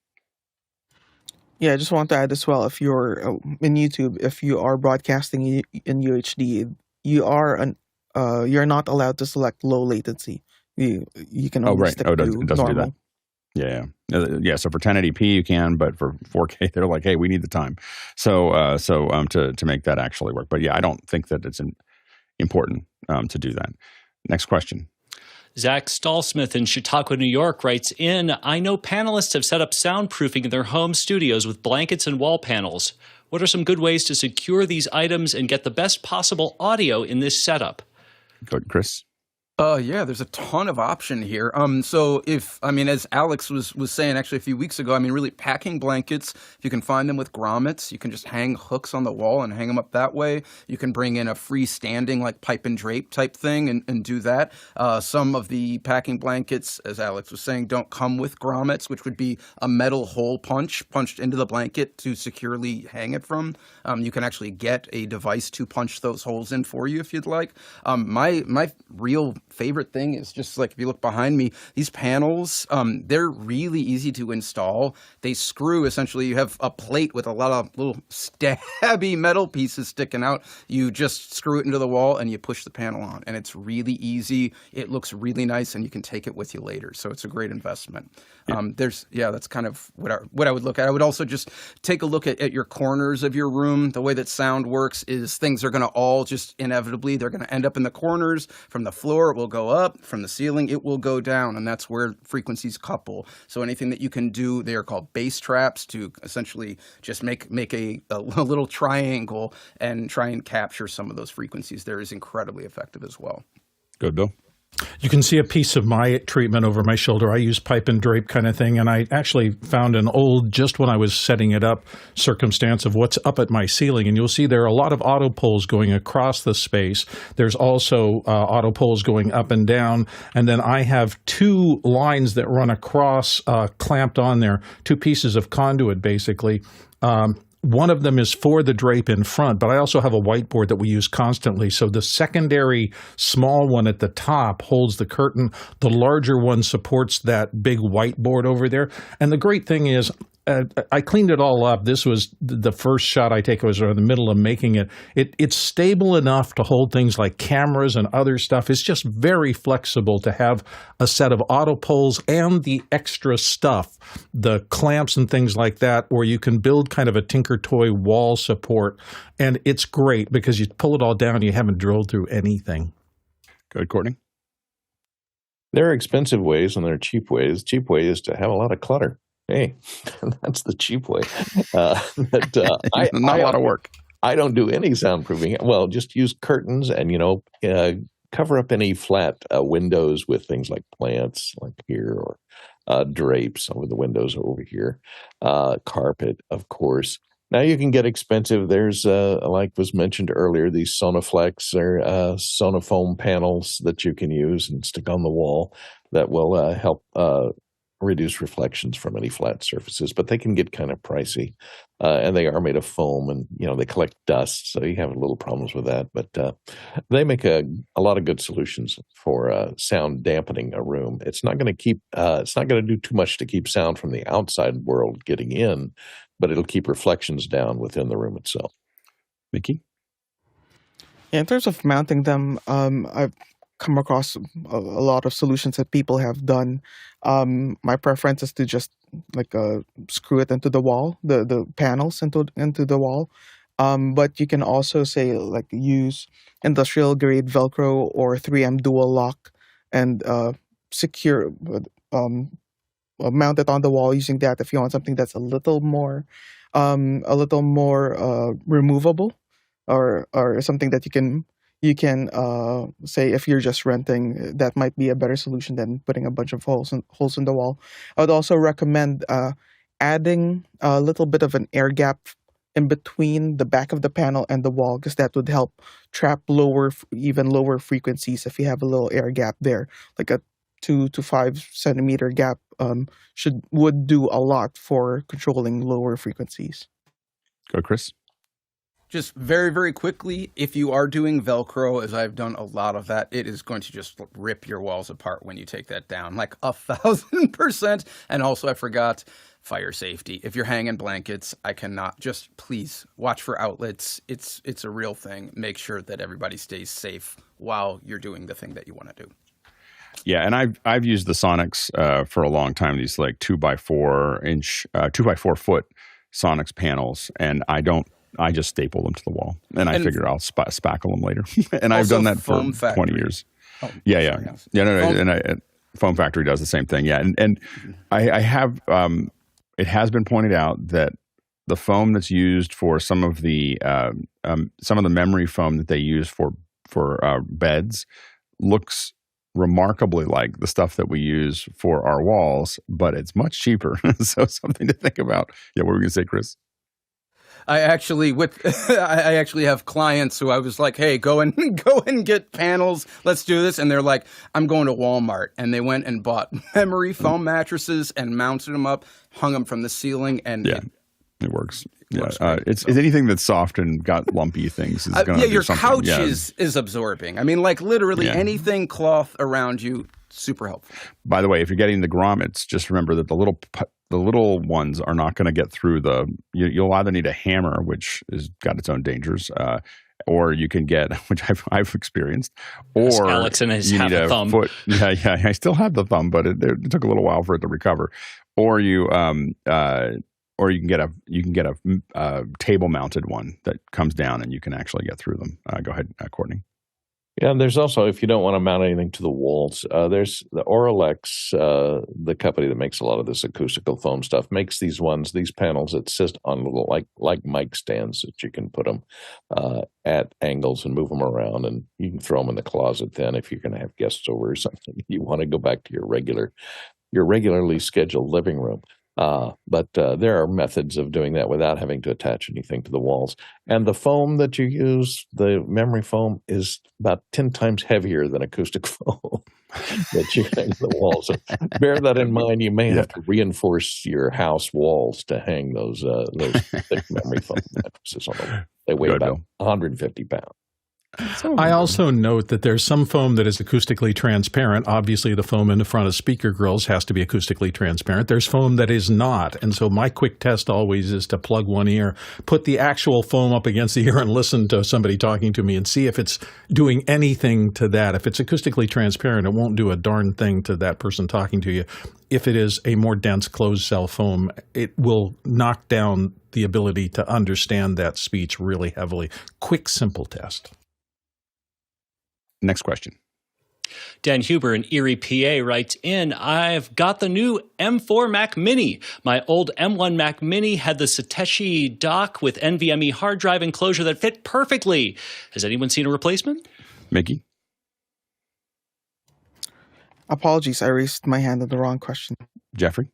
Yeah, I just want to add as well, if you're in YouTube, if you are broadcasting in UHD, you're not allowed to select low latency. You can only stick to it doesn't normal. do that. Yeah. So for 1080p you can, but for 4K they're like, hey, we need the time. So to make that actually work. But yeah, I don't think that it's important to do that. Next question. Zach Stallsmith in Chautauqua, New York writes in, I know panelists have set up soundproofing in their home studios with blankets and wall panels. What are some good ways to secure these items and get the best possible audio in this setup? Good, Chris. Yeah, there's a ton of option here. So as Alex was saying actually a few weeks ago, really packing blankets, if you can find them with grommets, you can just hang hooks on the wall and hang them up that way. You can bring in a freestanding like pipe and drape type thing and do that. Some of the packing blankets, as Alex was saying, don't come with grommets, which would be a metal hole punched into the blanket to securely hang it from. You can actually get a device to punch those holes in for you if you'd like. My real favorite thing is just like, if you look behind me, these panels, they're really easy to install. They screw, essentially, you have a plate with a lot of little stabby metal pieces sticking out. You just screw it into the wall and you push the panel on, and it's really easy. It looks really nice, and you can take it with you later. So it's a great investment. That's kind of what I would look at. I would also just take a look at your corners of your room. The way that sound works is things are going to all just inevitably, they're going to end up in the corners. From the floor, it will go up. From the ceiling, it will go down, and that's where frequencies couple. So anything that you can do, they are called bass traps, to essentially just make a little triangle and try and capture some of those frequencies there is incredibly effective as well. Good, Bill. You can see a piece of my treatment over my shoulder. I use pipe and drape kind of thing, and I actually found an old, just when I was setting it up, circumstance of what's up at my ceiling, and you'll see there are a lot of auto poles going across the space. There's also auto poles going up and down, and then I have two lines that run across, clamped on there, two pieces of conduit, basically. One of them is for the drape in front, but I also have a whiteboard that we use constantly. So the secondary small one at the top holds the curtain. The larger one supports that big whiteboard over there. And the great thing is, I cleaned it all up. This was the first shot I take. I was in the middle of making it. It's stable enough to hold things like cameras and other stuff. It's just very flexible to have a set of auto poles and the extra stuff, the clamps and things like that, where you can build kind of a Tinker Toy wall support. And it's great because you pull it all down, you haven't drilled through anything. Good, Courtney. There are expensive ways and there are cheap ways. Cheap way is to have a lot of clutter. Hey, that's the cheap way. Not a lot of work. I don't do any soundproofing. Well, just use curtains and, cover up any flat windows with things like plants, like here, or drapes over the windows over here. Carpet, of course. Now you can get expensive. There's, like was mentioned earlier, these Sonoflex or Sonofoam panels that you can use and stick on the wall that will help reduce reflections from any flat surfaces, but they can get kind of pricey, and they are made of foam, and they collect dust, so you have little problems with that. But they make a lot of good solutions for sound dampening a room. It's not going to do too much to keep sound from the outside world getting in, but it'll keep reflections down within the room itself. Mickey? Yeah, in terms of mounting them, I've come across a lot of solutions that people have done. My preference is to just screw it into the wall, the panels into the wall. But you can also use industrial grade Velcro or 3M dual lock and secure mount it on the wall using that if you want something that's a little more removable, or something that you can say if you're just renting, that might be a better solution than putting a bunch of holes in the wall. I would also recommend adding a little bit of an air gap in between the back of the panel and the wall, because that would help trap even lower frequencies if you have a little air gap there. Like a 2 to 5 centimeter gap would do a lot for controlling lower frequencies. Go, Chris. Just very, very quickly, if you are doing Velcro, as I've done a lot of that, it is going to just rip your walls apart when you take that down, like 1,000%. And also, I forgot, fire safety. If you're hanging blankets, please watch for outlets. It's a real thing. Make sure that everybody stays safe while you're doing the thing that you want to do. Yeah, and I've used the Sonics for a long time. These 2x4 foot Sonics panels, and I just staple them to the wall, and I figure I'll spackle them later. And I've done that for 20 years. Oh, yeah. Foam Factory does the same thing. Yeah, and I have. It has been pointed out that the foam that's used for some of the memory foam that they use for beds looks remarkably like the stuff that we use for our walls, but it's much cheaper. So something to think about. Yeah, what were we going to say, Chris? I actually have clients who I was like, hey, go and get panels. Let's do this. And they're like, I'm going to Walmart. And they went and bought memory foam mattresses and mounted them up, hung them from the ceiling. And it works. It's anything that's soft and got lumpy things is going to do your something. couch is absorbing. I mean, like literally anything cloth around you, super helpful. By the way, if you're getting the grommets, just remember that the little ones are not going to get through you'll either need a hammer, which has got its own dangers, or you can get, which I've experienced, or Alex and his you half need a thumb. foot. Yeah, I still have the thumb, but it took a little while for it to recover. Or you can get a table mounted one that comes down and you can actually get through them. Go ahead, Courtney. Yeah, and there's also, if you don't want to mount anything to the walls, there's the Auralex, the company that makes a lot of this acoustical foam stuff, makes these panels that sit on little, like mic stands that you can put them at angles and move them around, and you can throw them in the closet then if you're going to have guests over or something. You want to go back to your regularly scheduled living room. But there are methods of doing that without having to attach anything to the walls. And the foam that you use, the memory foam, is about 10 times heavier than acoustic foam that you hang the walls. So bear that in mind. You may have to reinforce your house walls to hang those thick memory foam mattresses on them. They weigh about 150 pounds. I also note that there's some foam that is acoustically transparent. Obviously, the foam in the front of speaker grills has to be acoustically transparent. There's foam that is not. And so my quick test always is to plug one ear, put the actual foam up against the ear and listen to somebody talking to me and see if it's doing anything to that. If it's acoustically transparent, it won't do a darn thing to that person talking to you. If it is a more dense closed cell foam, it will knock down the ability to understand that speech really heavily. Quick, simple test. Next question. Dan Huber in Erie, PA writes in, I've got the new M4 Mac Mini. My old M1 Mac Mini had the Satechi dock with NvMe hard drive enclosure that fit perfectly. Has anyone seen a replacement? Mickey? Apologies, I raised my hand on the wrong question. Jeffrey?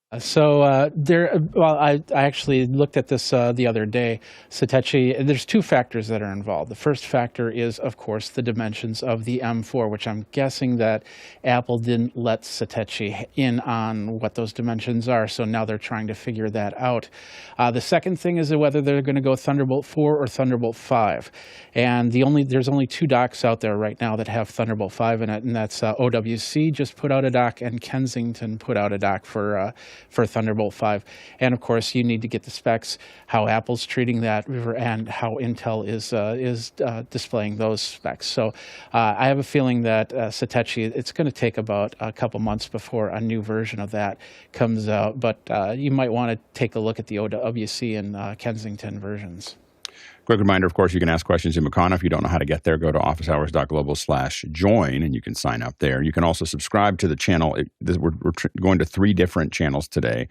I actually looked at this the other day. Satechi, there's two factors that are involved. The first factor is, of course, the dimensions of the M4, which I'm guessing that Apple didn't let Satechi in on what those dimensions are, so now they're trying to figure that out. The second thing is whether they're going to go Thunderbolt 4 or Thunderbolt 5. And there's only two docks out there right now that have Thunderbolt 5 in it, and that's OWC just put out a dock, and Kensington put out a dock for Thunderbolt 5. And of course, you need to get the specs, how Apple's treating that, and how Intel is displaying those specs. So I have a feeling that Satechi, it's going to take about a couple months before a new version of that comes out. But you might want to take a look at the OWC and Kensington versions. Quick reminder, of course, you can ask questions in Makana. If you don't know how to get there, go to officehours.global/join, and you can sign up there. You can also subscribe to the channel. We're going to 3 different channels today.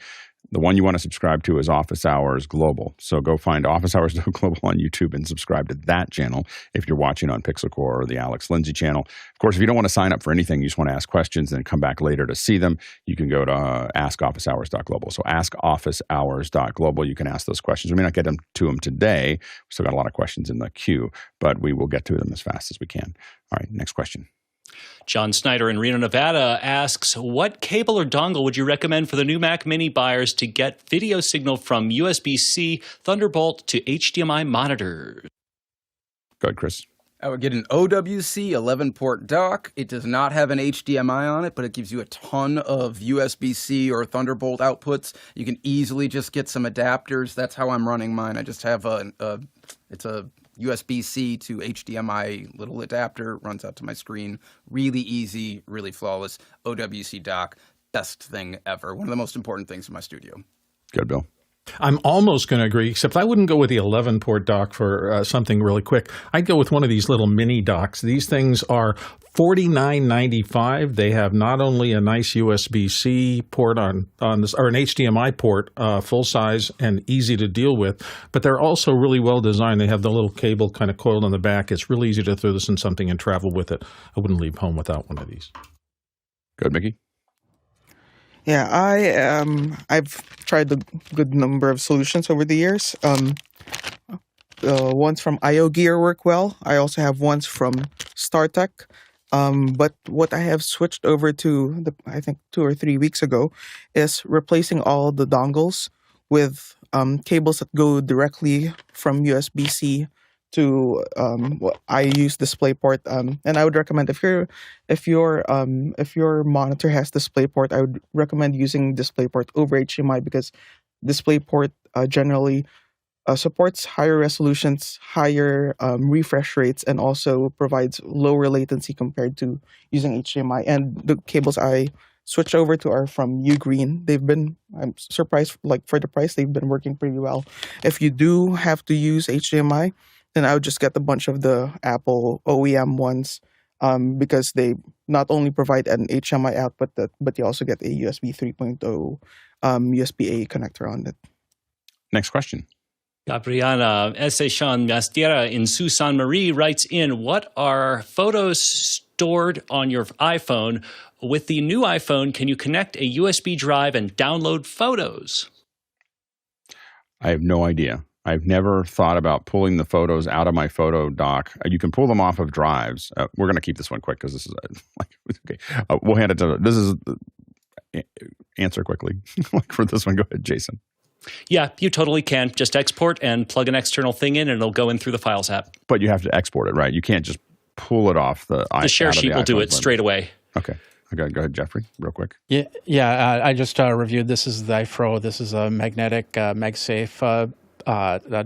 The one you want to subscribe to is Office Hours Global. So go find Office Hours Global on YouTube and subscribe to that channel if you're watching on Pixelcore or the Alex Lindsay channel. Of course, if you don't want to sign up for anything, you just want to ask questions and come back later to see them, you can go to askofficehours.global. So askofficehours.global. You can ask those questions. We may not get to them today. We've still got a lot of questions in the queue, but we will get to them as fast as we can. All right, next question. John Snyder in Reno, Nevada asks, what cable or dongle would you recommend for the new Mac Mini buyers to get video signal from USB-C, Thunderbolt to HDMI monitors? Go ahead, Chris. I would get an OWC 11-port dock. It does not have an HDMI on it, but it gives you a ton of USB-C or Thunderbolt outputs. You can easily just get some adapters. That's how I'm running mine. I just have it's a USB-C to HDMI little adapter, runs out to my screen. Really easy, really flawless. OWC dock, best thing ever. One of the most important things in my studio. Good, Bill. I'm almost going to agree, except I wouldn't go with the 11-port dock for something really quick. I'd go with one of these little mini docks. These things are $49.95. They have not only a nice USB-C port on this, or an HDMI port, full size and easy to deal with, but they're also really well designed. They have the little cable kind of coiled on the back. It's really easy to throw this in something and travel with it. I wouldn't leave home without one of these. Good, Mickey. Yeah, I've tried a good number of solutions over the years. Ones from IO Gear work well. I also have ones from StarTech. But what I have switched over to, I think 2 or 3 weeks ago, is replacing all the dongles with cables that go directly from USB-C to I use DisplayPort, and I would recommend if your monitor has DisplayPort, I would recommend using DisplayPort over HDMI because DisplayPort generally supports higher resolutions, higher refresh rates, and also provides lower latency compared to using HDMI. And the cables I switch over to are from Ugreen. I'm surprised, like for the price, they've been working pretty well. If you do have to use HDMI, then I would just get a bunch of the Apple OEM ones because they not only provide an HDMI output, but you also get a USB 3.0 USB-A connector on it. Next question. Gabriela Esechan Mastiera in Sault Ste. Marie writes in, what are photos stored on your iPhone? With the new iPhone, can you connect a USB drive and download photos? I have no idea. I've never thought about pulling the photos out of my photo dock. You can pull them off of drives. We're going to keep this one quick because this is okay. We'll hand it to. This is answer quickly. For this one, go ahead, Jason. Yeah, you totally can. Just export and plug an external thing in, and it'll go in through the Files app. But you have to export it, right? You can't just pull it off the. The share sheet will do it straight away. Okay. Go ahead, Jeffrey, real quick. Yeah. I just reviewed. This is the iPro. This is a magnetic MagSafe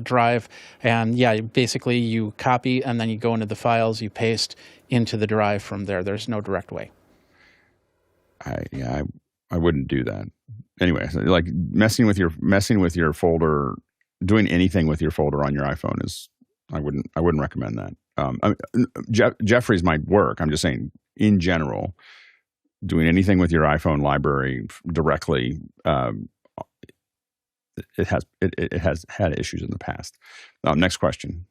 drive, and basically you copy and then you go into the files, you paste into the drive from there. There's no direct way. I wouldn't do that. Anyway, like messing with your folder, doing anything with your folder on your iPhone is I wouldn't recommend that. Jeffrey's might work. I'm just saying in general, doing anything with your iPhone library directly. It has had issues in the past. Next question.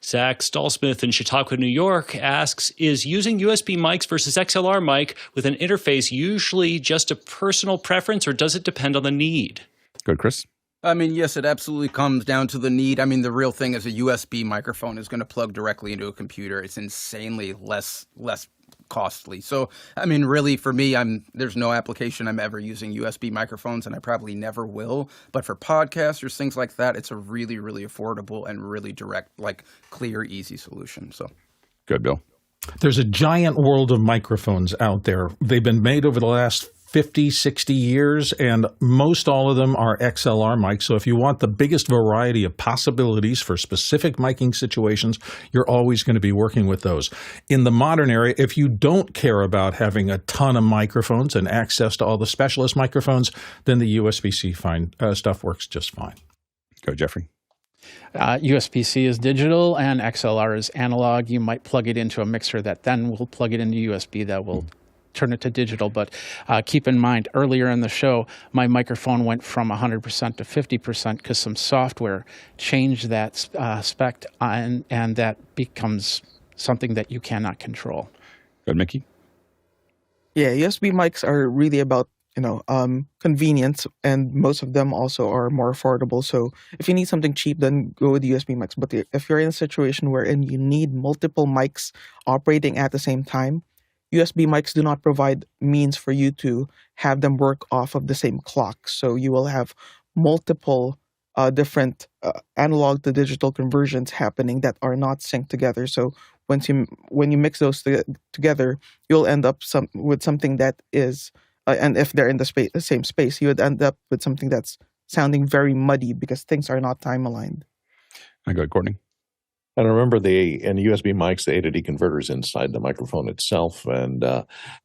Zach Stallsmith in Chautauqua, New York asks, is using USB mics versus XLR mic with an interface usually just a personal preference, or does it depend on the need? Good, Chris? I mean, yes, it absolutely comes down to the need. I mean, the real thing is a USB microphone is going to plug directly into a computer. It's insanely less costly. So, I mean, really, for me, there's no application I'm ever using USB microphones, and I probably never will. But for podcasters, things like that, it's a really, really affordable and really direct, like clear, easy solution. So, good, Bill. There's a giant world of microphones out there. They've been made over the last 50, 60 years, and most all of them are XLR mics. So if you want the biggest variety of possibilities for specific miking situations, you're always going to be working with those. In the modern era, if you don't care about having a ton of microphones and access to all the specialist microphones, then the USB-C stuff works just fine. Go, Jeffrey. USB-C is digital and XLR is analog. You might plug it into a mixer that then will plug it into USB that will turn it to digital. But keep in mind, earlier in the show, my microphone went from 100% to 50% because some software changed that spec, and that becomes something that you cannot control. Good, Mickey? Yeah, USB mics are really about convenience, and most of them also are more affordable. So if you need something cheap, then go with USB mics. But if you're in a situation wherein you need multiple mics operating at the same time, USB mics do not provide means for you to have them work off of the same clock. So you will have multiple different analog to digital conversions happening that are not synced together. So when you mix those together, you'll end up with something that is, and if they're in the same space, you would end up with something that's sounding very muddy because things are not time aligned. I go, Courtney. And remember, in USB mics, the A to D converter is inside the microphone itself, and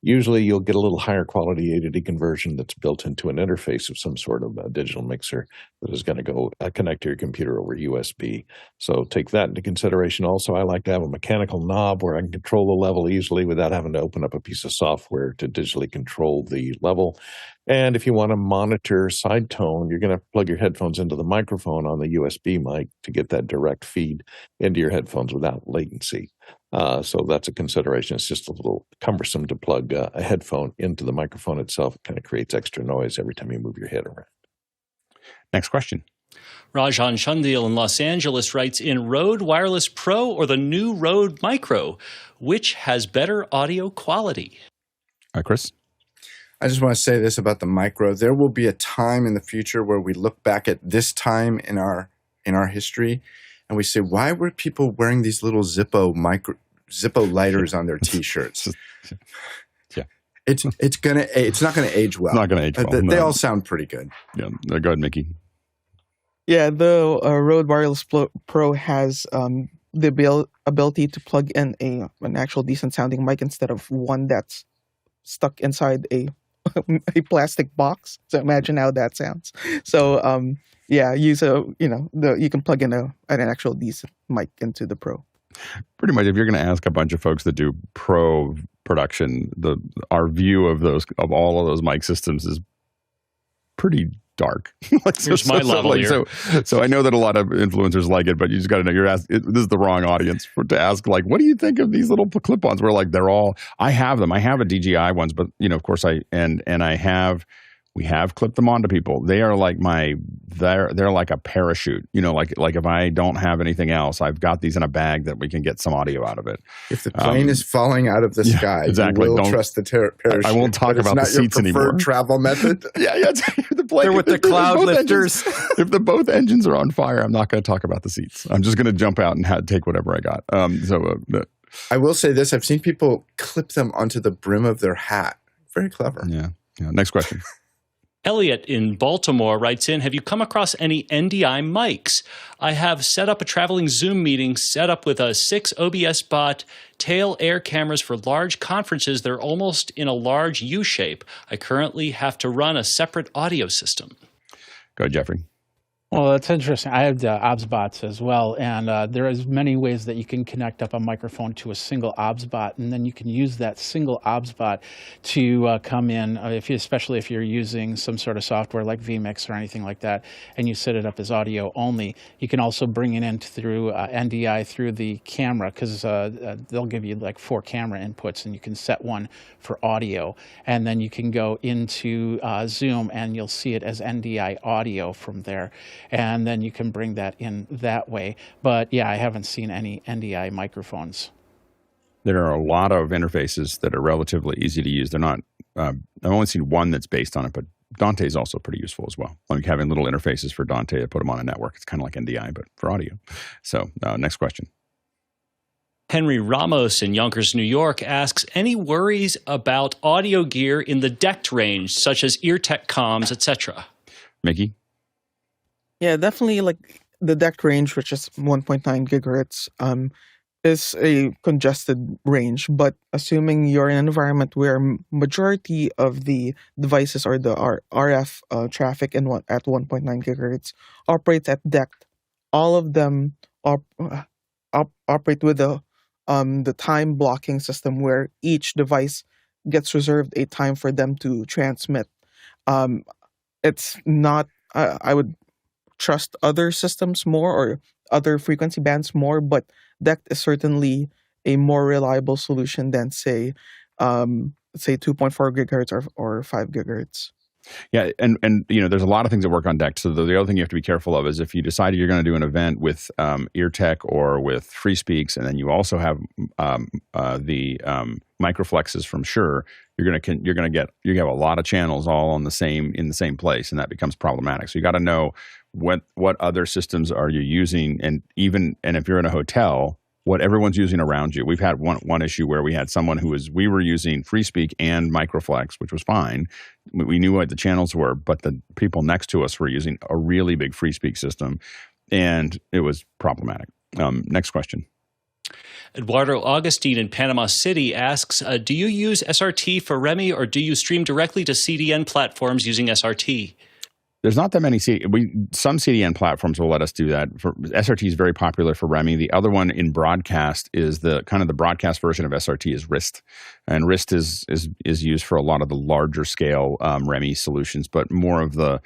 usually you'll get a little higher quality A to D conversion that's built into an interface of some sort of a digital mixer that is going to go connect to your computer over USB. So take that into consideration. Also, I like to have a mechanical knob where I can control the level easily without having to open up a piece of software to digitally control the level. And if you want to monitor side tone, you're going to plug your headphones into the microphone on the USB mic to get that direct feed into your headphones without latency. So that's a consideration. It's just a little cumbersome to plug a headphone into the microphone itself. It kind of creates extra noise every time you move your head around. Next question. Rajan Shundil in Los Angeles writes, in Rode Wireless Pro or the new Rode Micro, which has better audio quality? Chris? I just want to say this about the Micro. There will be a time in the future where we look back at this time in our history and we say, why were people wearing these little Zippo lighters on their T-shirts? Yeah. It's not gonna age well. It's not gonna age well. They all sound pretty good. Yeah. Go ahead, Mickey. Yeah, the Rode Wireless Pro has the ability to plug in an actual decent sounding mic instead of one that's stuck inside a plastic box. So imagine how that sounds. So yeah, you can plug in an actual decent mic into the Pro. Pretty much, if you're going to ask a bunch of folks that do pro production, our view of all of those mic systems is pretty dark. Here's my level here. So I know that a lot of influencers like it, but you just got to know this is the wrong audience to ask. Like, what do you think of these little clip-ons? Where like they're all. I have them. I have a DJI ones, but of course we have clipped them onto people. They are like they're like a parachute. Like if I don't have anything else, I've got these in a bag that we can get some audio out of it. If the plane is falling out of the sky, exactly. You will trust the parachute. I won't talk about the seats anymore. It's not your preferred travel method. Yeah. They're with the cloud lifters. If both engines are on fire, I'm not going to talk about the seats. I'm just going to jump out and take whatever I got. I will say this. I've seen people clip them onto the brim of their hat. Very clever. Yeah. Next question. Elliot in Baltimore writes in, have you come across any NDI mics? I have set up a traveling Zoom meeting set up with 6 OBSbot tail air cameras for large conferences. They're almost in a large U shape. I currently have to run a separate audio system. Go ahead, Jeffrey. Well, that's interesting. I have the OBSbots as well, and there is many ways that you can connect up a microphone to a single OBSbot, and then you can use that single OBSbot to come in, especially if you're using some sort of software like vMix or anything like that, and you set it up as audio only. You can also bring it in through NDI through the camera, because they'll give you like 4 camera inputs, and you can set one for audio, and then you can go into Zoom, and you'll see it as NDI audio from there. And then you can bring that in that way. But yeah, I haven't seen any NDI microphones. There are a lot of interfaces that are relatively easy to use. They're not, I've only seen one that's based on it, but Dante is also pretty useful as well. Like having little interfaces for Dante to put them on a network. It's kind of like NDI, but for audio. So next question. Henry Ramos in Yonkers, New York asks, any worries about audio gear in the DECT range, such as Eartec comms, etc.? Mickey? Yeah, definitely. Like the DECT range, which is 1.9 gigahertz, is a congested range. But assuming you're in an environment where majority of the devices or the RF traffic at 1.9 gigahertz operates at DECT, all of them operate with the time blocking system where each device gets reserved a time for them to transmit. It's not. I would trust other systems more or other frequency bands more, but DECT is certainly a more reliable solution than say 2.4 gigahertz or 5 gigahertz. Yeah, and there's a lot of things that work on DECT. So the other thing you have to be careful of is if you decide you're going to do an event with Eartec or with FreeSpeaks, and then you also have the microflexes from Shure, you have a lot of channels all in the same place, and that becomes problematic. So you got to know what other systems are you using, and if you're in a hotel, what everyone's using around you. We've had one issue where we had someone we were using FreeSpeak and Microflex, which was fine. We knew what the channels were, but the people next to us were using a really big FreeSpeak system, and it was problematic. Next question. Eduardo Augustine in Panama City asks, do you use SRT for REMI or do you stream directly to CDN platforms using SRT? There's not that many. Some CDN platforms will let us do that. SRT is very popular for REMI. The other one in broadcast is the broadcast version of SRT is RIST, and RIST is used for a lot of the larger scale REMI solutions, but more of the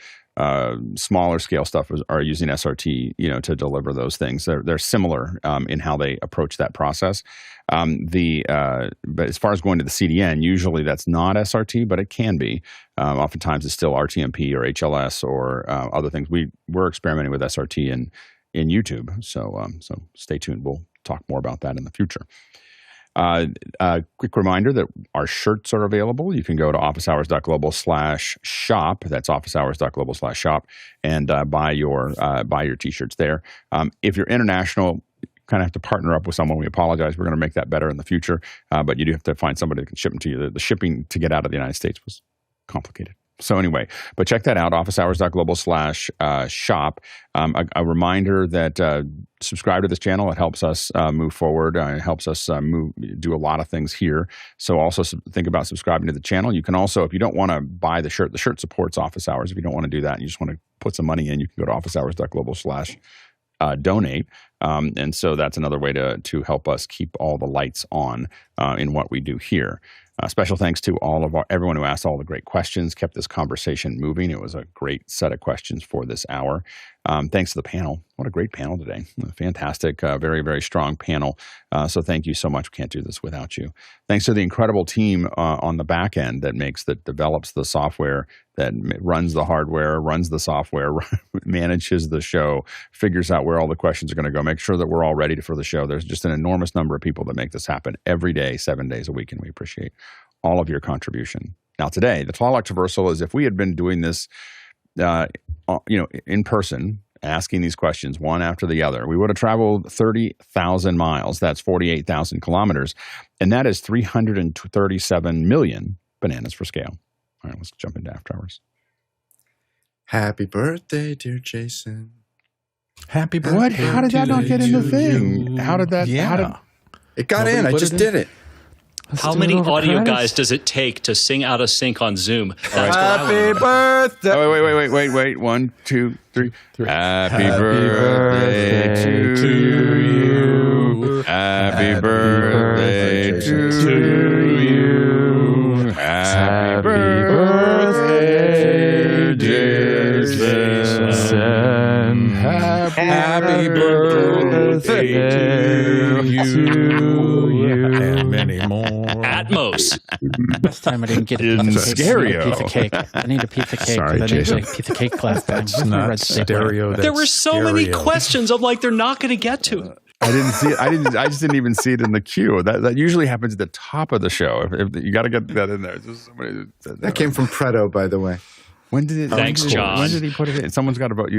smaller scale stuff are using SRT, to deliver those things. They're similar in how they approach that process. But as far as going to the CDN, usually that's not SRT, but it can be. Oftentimes it's still RTMP or HLS or other things. We're experimenting with SRT in YouTube, so stay tuned. We'll talk more about that in the future. Quick reminder that our shirts are available. You can go to officehours.global/shop. That's officehours.global/shop and buy your t-shirts there. If you're international, you kind of have to partner up with someone. We apologize. We're going to make that better in the future. But you do have to find somebody that can ship them to you. The shipping to get out of the United States was complicated. So anyway, but check that out, officehours.global/shop. A reminder that subscribe to this channel. It helps us move forward. It helps us do a lot of things here. So also think about subscribing to the channel. You can also, if you don't want to buy the shirt supports Office Hours. If you don't want to do that and you just want to put some money in, you can go to officehours.global/donate. And so that's another way to help us keep all the lights on in what we do here. Special thanks to everyone who asked all the great questions, kept this conversation moving. It was a great set of questions for this hour. Thanks to the panel. What a great panel today. Fantastic, very, very strong panel. So thank you so much. We can't do this without you. Thanks to the incredible team on the back end that develops the software, that runs the hardware, runs the software, manages the show, figures out where all the questions are going to go, make sure that we're all ready for the show. There's just an enormous number of people that make this happen every day, 7 days a week, and we appreciate all of your contribution. Now today, the Tall Traversal is, if we had been doing this in person, asking these questions one after the other, we would have traveled 30,000 miles. That's 48,000 kilometers. And that is 337 million bananas for scale. All right, let's jump into After Hours. Happy birthday, dear Jason. Happy birthday. What? How did that not get in the thing? How did that? Yeah. It got in. I just did it. How many audio guys does it take to sing out of sync on Zoom? Happy birthday. Oh, wait. 1, 2, 3. Happy birthday to you. Happy birthday to you. Happy birthday, dear Jason. Happy birthday to you. And many more. Atmos. Last time I didn't get In a stereo. piece of cake. I need a piece of cake. Sorry, I didn't Jason. get a piece of cake last time. It's not stereo. There were so many stereo. questions. I'm like, they're not going to get to. I didn't see it. I just didn't even see it in the queue. That usually happens at the top of the show. If you got to get that in there. That came from Preto, by the way. When did it? Thanks, John. When did he put it in? Someone's got to vote.